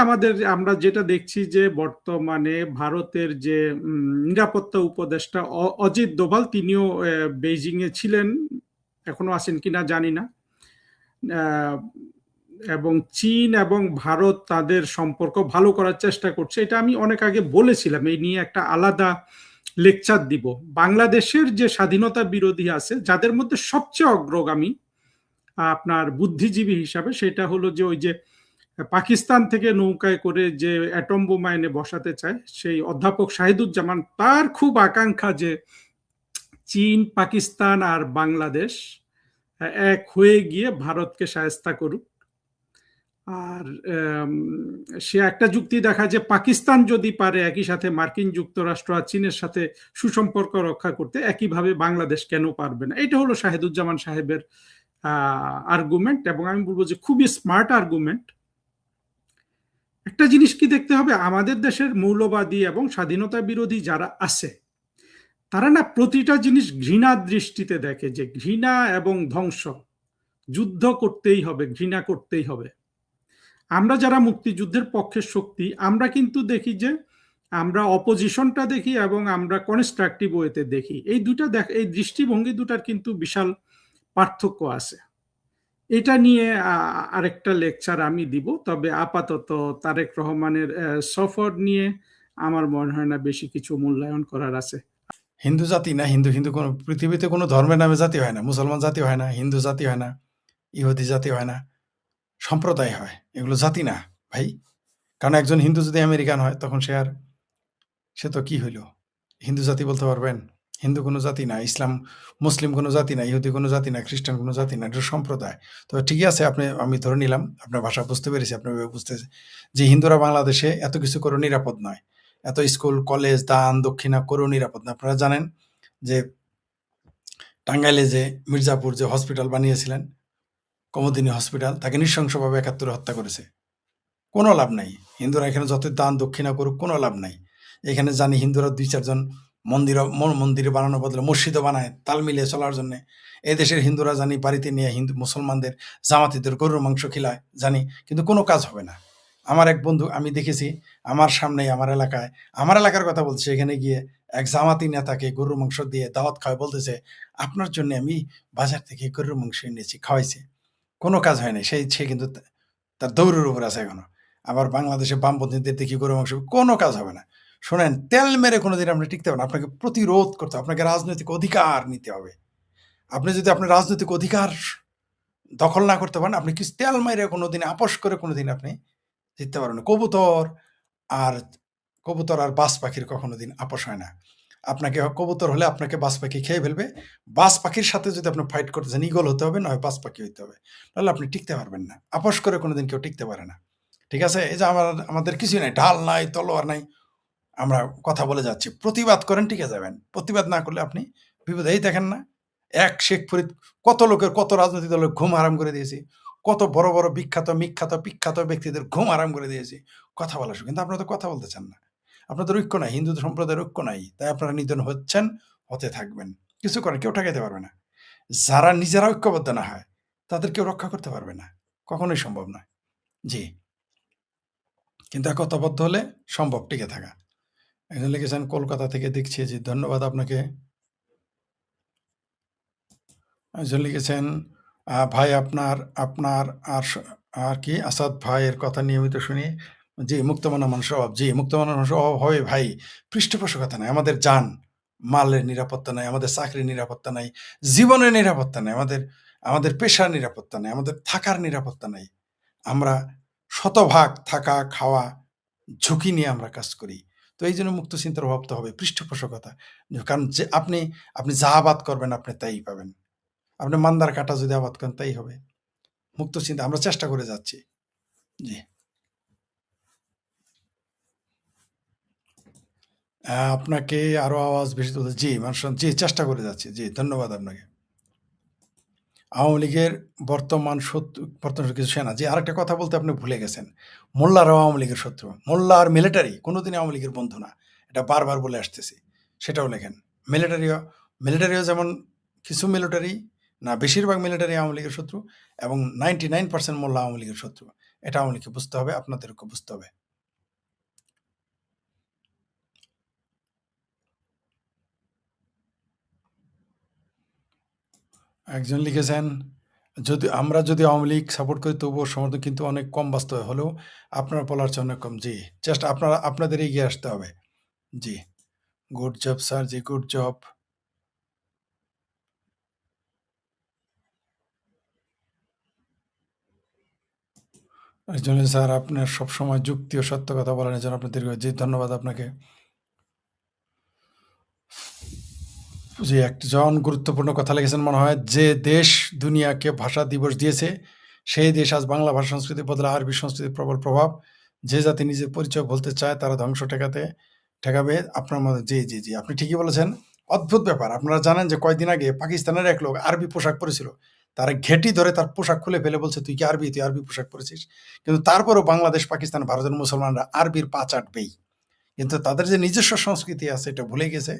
আমরা যেটা দেখছি যে বর্তমানে ভারতের যে নিরাপত্তা উপদেষ্টা অজিত দোভাল, তিনিও বেইজিং এ ছিলেন, এখনো আছেন কিনা জানি না। এবং চীন এবং ভারত তাদের সম্পর্ক ভালো করার চেষ্টা করছে, এটা আমি অনেক আগে বলেছিলাম। এই নিয়ে একটা আলাদা লেকচার দিব। বাংলাদেশের যে স্বাধীনতা বিরোধী আছে, যাদের মধ্যে সবচেয়ে অগ্রগামী আপনার বুদ্ধিজীবী হিসাবে, সেটা হলো যে ওই যে পাকিস্তান থেকে নৌকায় করে যে অ্যাটম বোমা এনে বসাতে চায় সেই অধ্যাপক শাহিদুজ্জামান, তার খুব আকাঙ্ক্ষা যে চীন, পাকিস্তান আর বাংলাদেশ এক হয়ে গিয়ে ভারতকে শায়েস্তা করুক। আর সে একটা যুক্তি দেখা যে পাকিস্তান যদি পারে একই সাথে মার্কিন যুক্তরাষ্ট্র আর চীনের সাথে সুসম্পর্ক রক্ষা করতে, একইভাবে বাংলাদেশ কেন পারবে না। এটা হলো শাহিদুজ্জামান সাহেবের আর্গুমেন্ট, এবং আমি বলবো যে খুবই স্মার্ট আর্গুমেন্ট। একটা জিনিস কি দেখতে হবে, আমাদের দেশের মৌলবাদী এবং স্বাধীনতা বিরোধী যারা আছে, তারা না প্রতিটা জিনিস ঘৃণার দৃষ্টিতে দেখে, যে ঘৃণা এবং ধ্বংস, যুদ্ধ করতেই হবে, ঘৃণা করতেই হবে। আমরা যারা মুক্তিযুদ্ধের পক্ষের শক্তি, আমরা কিন্তু দেখি যে আমরা অপোজিশনটা দেখি এবং আমরা কনস্ট্রাকটিভ ওয়েতে দেখি। এই দৃষ্টিভঙ্গি দুটার কিন্তু বিশাল পার্থক্য আছে। এটা নিয়ে আরেকটা লেকচার আমি দিব। তবে আপাতত তারেক রহমানের সফর নিয়ে আমার মনে হয় না বেশি কিছু মূল্যায়ন করার আছে। হিন্দু জাতি না, হিন্দু কোনো পৃথিবীতে কোনো ধর্মের নামে জাতি হয় না। মুসলমান জাতি হয় না, হিন্দু জাতি হয় না, ইহুদি জাতি হয় না, সম্প্রদায় হয়। এগুলো জাতি না ভাই। কারণ একজন হিন্দু যদি আমেরিকান হয়, তখন সে তো কি হইল? হিন্দু জাতি বলতে পারবেন? হিন্দু কোনো জাতি না, ইসলাম মুসলিম কোনো জাতি না, ইহুদি কোনো জাতি না, খ্রিস্টান কোনো জাতি না, এটা সম্প্রদায়। তো ঠিকই আছে, আমি ধরে নিলাম আপনার ভাষা বুঝতে পেরেছি, আপনার বুঝতেছে যে হিন্দুরা বাংলাদেশে এত কিছু করে নিরাপদ নয়, এত স্কুল কলেজ দান দক্ষিণা করেও নিরাপদ না। আপনারা জানেন যে টাঙ্গাইলে যে মির্জাপুর যে হসপিটাল বানিয়েছিলেন, কমোদিনী হসপিটাল, তাকে নৃশংসভাবে ৭১ হত্যা করেছে। কোনো লাভ নাই। হিন্দুরা এখানে যত দান দক্ষিণা করুক, কোনো লাভ নাই। এখানে জানি হিন্দুরা ২-৪ জন মন্দিরে বানানোর বদলে মসজিদও বানায় তাল মিলিয়ে চলার জন্য। এদেশের হিন্দুরা জানি বাড়িতে নিয়ে মুসলমানদের জামাতিদের গরুর মাংস খিলায় জানি, কিন্তু কোনো কাজ হবে না। আমার এক বন্ধু, আমি দেখেছি আমার সামনেই, আমার এলাকার কথা বলছে, এখানে গিয়ে এক জামাতি নেতাকে গরুর মাংস দিয়ে দাওয়াত খাওয়ায়, বলতেছে আপনার জন্য আমি বাজার থেকে গরুর মাংস এনেছি, খাওয়াইছে। কোনো কাজ হয় নাই। সে কিন্তু তার দৌড়ের উপর আছে এখনো। আবার বাংলাদেশে বামপন্থীদের দেখি গরুর মাংস, কোনো কাজ হবে না। শোনেন, তেল মেরে কোনোদিন আপনি টিকতে পারেন। আপনাকে প্রতিরোধ করতে হবে, আপনাকে রাজনৈতিক অধিকার নিতে হবে। আপনি যদি আপনার রাজনৈতিক অধিকার দখল না করতে পারেন, আপনি কিছু তেল মেরে কোনোদিন আপোষ করে কোনোদিন আপনি জিততে পারবেন না। কবুতর আর বাজ পাখির কখনো দিন আপোষ হয় না। আপনাকে কবুতর হলে আপনাকে বাজ পাখি খেয়ে ফেলবে। বাজ পাখির সাথে যদি আপনি ফাইট করতে চান, ঈগল হতে হবে, নয় বাজ পাখি হইতে হবে, তাহলে আপনি টিকতে পারবেন না। আপোষ করে কোনোদিন কেউ টিকতে পারে না। ঠিক আছে? এই যে আমাদের কিছুই নাই, ঢাল নাই, তলোয়ার নাই, আমরা কথা বলে যাচ্ছি, প্রতিবাদ করেন টিকে যাবেন, প্রতিবাদ না করলে আপনি বিপদে। এই দেখেন না, এক শেখ ফরিদ কত লোকের, কত রাজনৈতিক দলের ঘুম হারাম করে দিয়েছি, কত বড় বড় বিখ্যাত ব্যক্তিদের ঘুম হারাম করে দিয়েছি কথা বলার সময়, কিন্তু আপনারা তো কথা বলতে চান না। আপনাদের ঐক্য নাই, হিন্দু সম্প্রদায়ের ঐক্য নাই, তাই আপনারা নিধন হচ্ছেন, হতে থাকবেন, কিছু করেন, কেউ ঠেকাইতে পারবে না। যারা নিজেরা ঐক্যবদ্ধ না হয় তাদের কেউ রক্ষা করতে পারবে না, কখনোই সম্ভব নয়। জি, কিন্তু একতাবদ্ধ হলে সম্ভব টিকে থাকা। একজন লিখেছেন কলকাতা থেকে দেখছি, জি ধন্যবাদ আপনাকে। একজন লিখেছেন ভাই আপনার আপনার আর আর কি আসাদ ভাইয়ের কথা নিয়মিত শুনি। জি, মুক্তমনা মানুষের অভাব, জি মুক্তমনা মানুষের অভাব হবে ভাই, পৃষ্ঠপোষকতা নাই, আমাদের যান মালের নিরাপত্তা নাই, আমাদের চাকরির নিরাপত্তা নাই, জীবনের নিরাপত্তা নাই, আমাদের পেশার নিরাপত্তা নাই, আমাদের থাকার নিরাপত্তা নাই। আমরা শতভাগ থাকা খাওয়া ঝুঁকি নিয়ে আমরা কাজ করি। তো এই জন্য মুক্ত চিন্তার অভাব তো হবে, পৃষ্ঠপোষকতা। কারণ যে আপনি যা আবাদ করবেন আপনি তাই পাবেন। আপনি মান্দার কাটা যদি আবাদ করেন তাই হবে। মুক্ত চিন্তা আমরা চেষ্টা করে যাচ্ছি। জি, আপনাকে আরো আওয়াজ বেশি তুলতে, জি মানুষ, জি চেষ্টা করে যাচ্ছি। জি ধন্যবাদ আপনাকে। আওয়ামী লীগের বর্তমান কিছু সেনা, যে আরেকটা কথা বলতে আপনি ভুলে গেছেন, মোল্লারাও আওয়ামী লীগের শত্রু। মোল্লা আর মিলিটারি কোনোদিন আওয়ামী লীগের বন্ধু না, এটা বারবার বলে আসতেছি, সেটাও লেখেন। মিলিটারিও যেমন কিছু মিলিটারি না, বেশিরভাগ মিলিটারি আওয়ামী লীগের শত্রু, এবং 99% মোল্লা আওয়ামী লীগের শত্রু। এটা আওয়ামী লীগকে বুঝতে হবে, আপনাদেরকে বুঝতে হবে। একজন লিখেছেন যদি আওয়ামী লীগ সাপোর্ট করি তবুও সমর্থন কিন্তু অনেক কম, বাস্তব হলেও আপনার বলার চেয়ে অনেক কম। জি, চেষ্টা আপনাদের এগিয়ে আসতে হবে। জি, গুড জব স্যার, জি গুড জব। একজন স্যার আপনার সবসময় যুক্তি ও সত্য কথা বলেন, এজন্য আপনাদের জি ধন্যবাদ আপনাকে। জি, একজন গুরুত্বপূর্ণ কথা লিখেছেন মনে হয়, যে দেশ দুনিয়াকে ভাষা দিবস দিয়েছে সেই দেশ আজ বাংলা ভাষা সংস্কৃতির বদলে আরবি সংস্কৃতির প্রবল প্রভাব। যে জাতি নিজের পরিচয় বলতে চায় তারা ধ্বংস ঠেকাবে আপনার মধ্যে। জি জি জি, আপনি ঠিকই বলেছেন। অদ্ভুত ব্যাপার, আপনারা জানেন যে কয়েকদিন আগে পাকিস্তানের এক লোক আরবি পোশাক পরেছিল, তার ঘেঁটি ধরে তার পোশাক খুলে ফেলে বলছে তুই আরবি পোশাক পরেছিস। কিন্তু তারপরেও বাংলাদেশ, পাকিস্তান, ভারতের মুসলমানরা আরবির পা চাটবেই, কিন্তু তাদের যে নিজস্ব সংস্কৃতি আছে এটা ভুলে গেছে।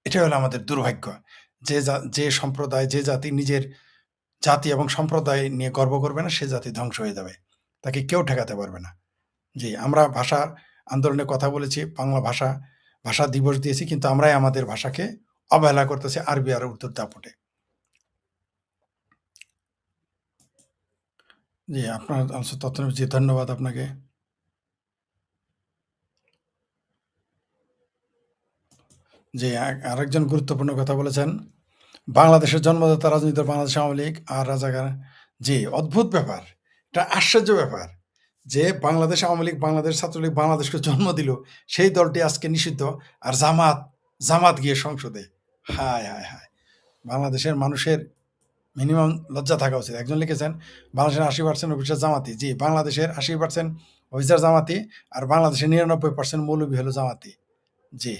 এটা হলো আমাদের দুর্ভাগ্য। যে সম্প্রদায়, যে জাতি নিজের জাতি এবং সম্প্রদায় নিয়ে গর্ব করবে না, সে জাতি ধ্বংস হয়ে যাবে, তাকে কেউ ঠেকাতে পারবে না। জি, আমরা ভাষা আন্দোলনের কথা বলেছি, বাংলা ভাষা দিবস দিয়েছি, কিন্তু আমরাই আমাদের ভাষাকে অবহেলা করতেছি আরবি আর উর্দুর দাপটে। জি, আপনার তথ্য, জি ধন্যবাদ আপনাকে। জি, আরেকজন গুরুত্বপূর্ণ কথা বলেছেন, বাংলাদেশের জন্মদাতা রাজনীতি বাংলাদেশ আওয়ামী লীগ আর রাজাকার। জি, অদ্ভুত ব্যাপার, এটা আশ্চর্য ব্যাপার যে বাংলাদেশ আওয়ামী লীগ, বাংলাদেশ ছাত্রলীগ বাংলাদেশকে জন্ম দিল, সেই দলটি আজকে নিষিদ্ধ, আর জামাত গিয়ে সংসদে। হায় হায় হায়, বাংলাদেশের মানুষের মিনিমাম লজ্জা থাকা উচিত। একজন লিখেছেন বাংলাদেশের 80% অফিসার জামাতি। জি, বাংলাদেশের 80% অফিসার জামাতি, আর বাংলাদেশের 99% মৌলবী হলো জামাতি। জি,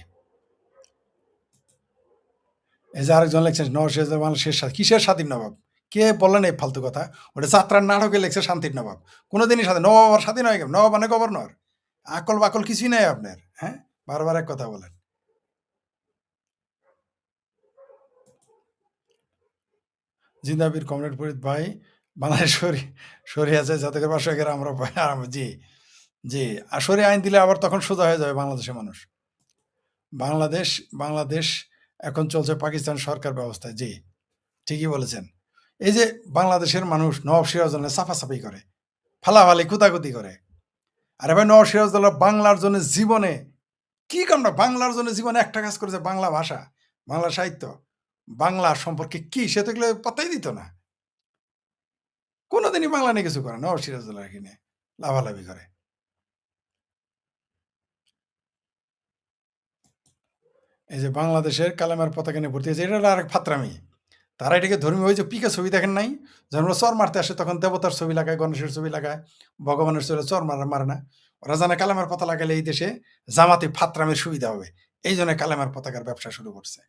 এই যে আরেকজন লেখছেন নওশাদ বাংলাদেশের কিসের স্বাধীন নবাব, কে বললেন এই ফালতু কথা? ওটা যাত্রার নাটকে লেখছে শান্তির নবাব, কোনোদিনই স্বাধীন নবাব আর স্বাধীন হয়ে গেল, নবাব মানে গভর্নর, আকল বাকল কিছুই নাই আপনার। হ্যাঁ, বারবার এক কথা বলেন। জিন্দাবির কমরেড ফরিদ ভাই, বাংলাদেশ সরি আছে যাতে করে পাশে গেলে আমরা জি জি, আর সরি আইন দিলে আবার তখন সোজা হয়ে যাবে বাংলাদেশের মানুষ। বাংলাদেশ এখন চলছে পাকিস্তান সরকার ব্যবস্থায়। জি, ঠিকই বলেছেন। এই যে বাংলাদেশের মানুষ নওয়াব সিরাজউদ্দৌলা সাফাসাফি করে, ফালাফালি কুতাকুতি করে, আরে ভাই নওয়াব সিরাজউদ্দৌলা বাংলার জন্য জীবনে কি কামনা, বাংলার জন্য জীবনে একটা কাজ করেছে, বাংলা ভাষা, বাংলা সাহিত্য, বাংলা সম্পর্কে কি সে তো এগুলো পাত্তাই দিত না, কোনোদিনই বাংলা নিয়ে কিছু করে। নওয়াব সিরাজউদ্দৌলা কিনে লাভালাভি করে। এই যে বাংলাদেশের কালেমার পতাকা নিয়ে ভর্তি হয়েছে, এটা আরেক ফাত্রামি। তারা এটাকে ধর্মীয়, ওই যে পিকে ছবি দেখেন নাই, যখন ওরা চর মারতে আসে তখন দেবতার ছবি লাগায়, গণেশের ছবি লাগায়, ভগবানের ছবি, চর মারে না, ওরা জানে কালেমার পতাকা লাগালে এই দেশে জামাতি ফাত্রামের সুবিধা হবে, এই জন্য কালেমার পতাকার ব্যবসা শুরু করছে।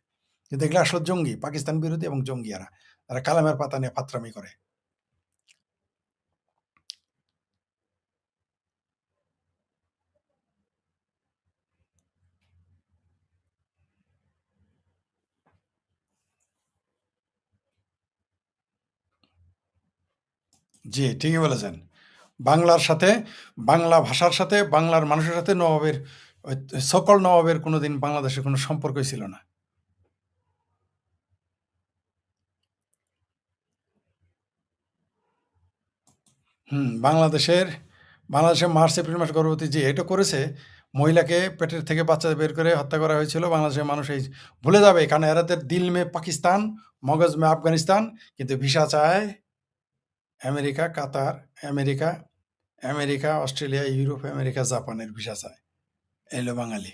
কিন্তু এগুলো আসলে জঙ্গি, পাকিস্তান বিরোধী এবং জঙ্গিয়ারা, তারা কালেমার পাতা নিয়ে ফাত্রামি করে। জি, ঠিকই বলেছেন। বাংলার সাথে, বাংলা ভাষার সাথে, বাংলার মানুষের সাথে নবাবের, সকল নবাবের কোনোদিন বাংলাদেশের কোনো সম্পর্কই ছিল না। বাংলাদেশের মার্চ এপ্রিল মাসে গর্ভবতী যে এটা করেছে, মহিলাকে পেটের থেকে বাচ্চা বের করে হত্যা করা হয়েছিল। বাংলাদেশের মানুষ এই ভুলে যাবে, কারণ এরাদের দিল মে পাকিস্তান, মগজ মে আফগানিস্তান, কিন্তু ভিসা চায় আমেরিকা, কাতার, আমেরিকা, অস্ট্রেলিয়া, ইউরোপ, আমেরিকা, জাপানের ভিসা চায়। এলো বাঙালি।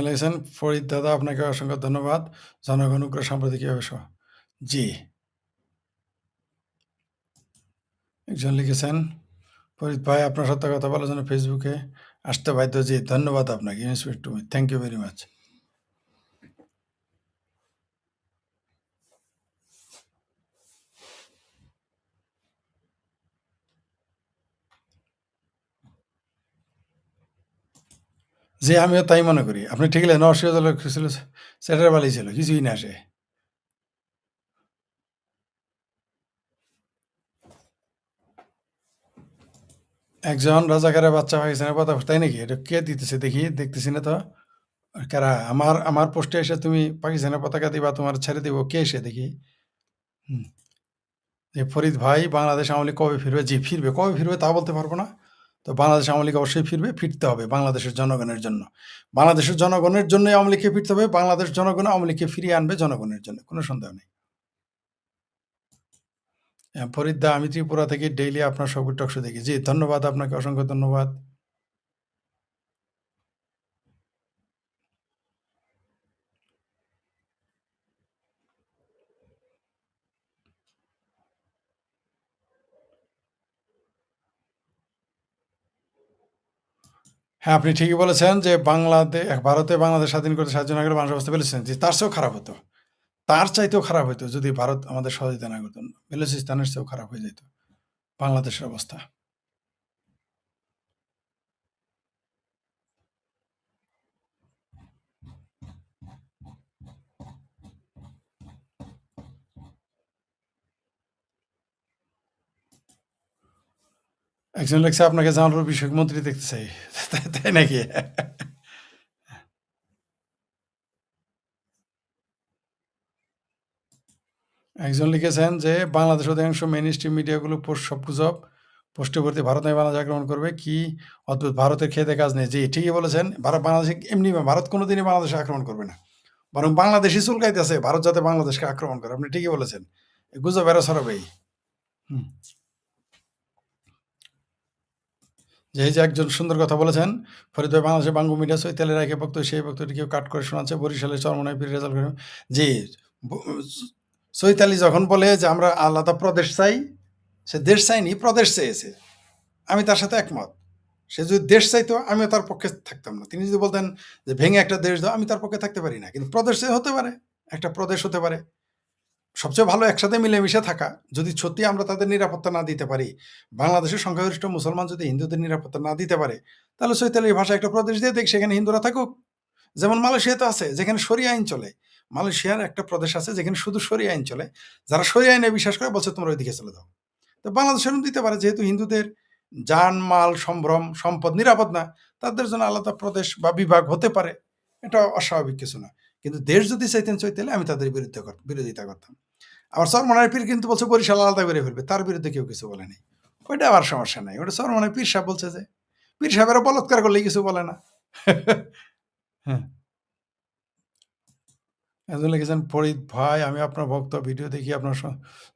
লিখেছেন ফরিদ দাদা, আপনাকে অসংখ্য ধন্যবাদ। জনগণ উগ্র সাম্প্রতিক জি। একজন লিখেছেন ফরিদ ভাই, আপনার সাথে কথা বলার জন্য ফেসবুকে আসতে বাধ্য। জি, ধন্যবাদ আপনাকে। Thank you very much. যে আমিও তাই মনে করি। আপনি ঠিক আছে, নরসিংদী ছিল, সেটার বালি ছিল, কিছুই না আসে। একজন রাজাকারের বাচ্চা পাকিস্তানের কথা, তাই নাকি? এটা কে দিতেছে দেখি, দেখতেছি না তো কারা। আমার পোস্টে এসে তুমি পাকিস্তানের পতাকা দিবা, তোমার ছেড়ে দিব, কে এসে দেখি। যে ফরিদ ভাই, বাংলাদেশ আওয়ামী লীগ কবে ফিরবে? জি, ফিরবে। কবে ফিরবে তা বলতে পারবো না, তো বাংলাদেশ আওয়ামী লীগ অবশ্যই ফিরবে। ফিরতে হবে বাংলাদেশের জনগণের জন্য। বাংলাদেশের জনগণের জন্য আওয়ামী লীগকে ফিরতে হবে। বাংলাদেশ জনগণ আওয়ামী লীগকে ফিরিয়ে আনবে জনগণের জন্য, কোনো সন্দেহ নেই। ফরিদ দা, আমি ত্রিপুরা থেকে ডেইলি আপনার সব টকশো দেখি। জি, ধন্যবাদ আপনাকে, অসংখ্য ধন্যবাদ। হ্যাঁ, আপনি ঠিকই বলেছেন যে ভারতে বাংলাদেশ স্বাধীন করতে সাহায্য না করে বাংলাদেশ অবস্থা বলেছেন যে তার চেয়েও খারাপ হতো, তার চাইতেও খারাপ হতো যদি ভারত আমাদের সহযোগিতা না করতো। বেলুচিস্তানের চেয়েও খারাপ হয়ে যেত বাংলাদেশের অবস্থা। একজন লেখছে আপনাকে জামালপুর বিষয়ক মন্ত্রী দেখতে চাই, তাই নাকি? একজন লিখেছেন যে বাংলাদেশ অধিকাংশ মেইন স্ট্রিম মিডিয়াগুলো সব গুজব, পোস্টে ভর্তি ভারত নয় বাংলাদেশ আক্রমণ করবে, কি অদ্ভুত, ভারতের খেতে কাজ নেই। জি, ঠিকই বলেছেন। বাংলাদেশে এমনি, ভারত কোনোদিনই বাংলাদেশে আক্রমণ করবে না, বরং বাংলাদেশই চুলকাইতেছে ভারত যাতে বাংলাদেশকে আক্রমণ করে। আপনি ঠিকই বলেছেন, গুজব এরা ছড়াবেই। যে একজন সুন্দর কথা বলেছেন ফরিদ ভাই, বাংলাদেশের বাংলা মিডিয়া চৈতালি রাখে বক্তব্য, সেই বক্তব্যটি কেউ কাট করে শোনাচ্ছে, বরিশালের চরমনায় পীর রেজাল্ট করে। জি, চৈতালি যখন বলে যে আমরা আলাদা প্রদেশ চাই, সে দেশ চাইনি, প্রদেশ চেয়েছে। আমি তার সাথে একমত। সে যদি দেশ চাইতো আমিও তার পক্ষে থাকতাম না। তিনি যদি বলতেন যে ভেঙে একটা দেশ দাও, আমি তার পক্ষে থাকতে পারি না। কিন্তু প্রদেশ হতে পারে, একটা প্রদেশ হতে পারে। সবচেয়ে ভালো একসাথে মিলেমিশে থাকা। যদি সত্যি আমরা তাদের নিরাপত্তা না দিতে পারি, বাংলাদেশের সংখ্যাগরিষ্ঠ মুসলমান যদি হিন্দুদের নিরাপত্তা না দিতে পারে, তাহলে চৈতালির ভাষা একটা প্রদেশ দিয়ে দেখ, সেখানে হিন্দুরা থাকুক। যেমন মালয়েশিয়াতে আছে, যেখানে শরিয়া আইন চলে। মালয়েশিয়ার একটা প্রদেশ আছে যেখানে শুধু শরিয়া আইন চলে। যারা শরিয়া আইনে বিশ্বাস করে বলছে তোমরা ওইদিকে চলে যাও। তো বাংলাদেশের দিতে পারে, যেহেতু হিন্দুদের যান মাল সম্ভ্রম সম্পদ নিরাপদ না, তাদের জন্য আলাদা প্রদেশ বা বিভাগ হতে পারে। এটা অস্বাভাবিক কিছু না। কিন্তু দেশ যদি চাইতেন চৈতালি, আমি তাদের বিরোধিতা করতাম। আবার চরমনায় পীর কিন্তু বলছে বরিশাল আলাদা করে ফেলবে, তার বিরুদ্ধে কেউ কিছু বলেনি। ওইটা আবার সমস্যা নাই, ওটা চরমনায় পীর সাহেব বলছে যে পীর সাহেবেরা বলৎকার করলে কিছু বলে না। হ্যাঁ, একজন লিখেছেন ফরিদ ভাই, আমি আপনার ভক্ত, ভিডিও দেখি আপনার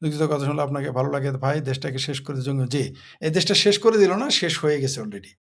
দুঃখিত কথা শুনলে আপনাকে ভালো লাগে ভাই, দেশটাকে শেষ করে জঙ্গি। জি, এই দেশটা শেষ করে দিল না, শেষ হয়ে গেছে অলরেডি।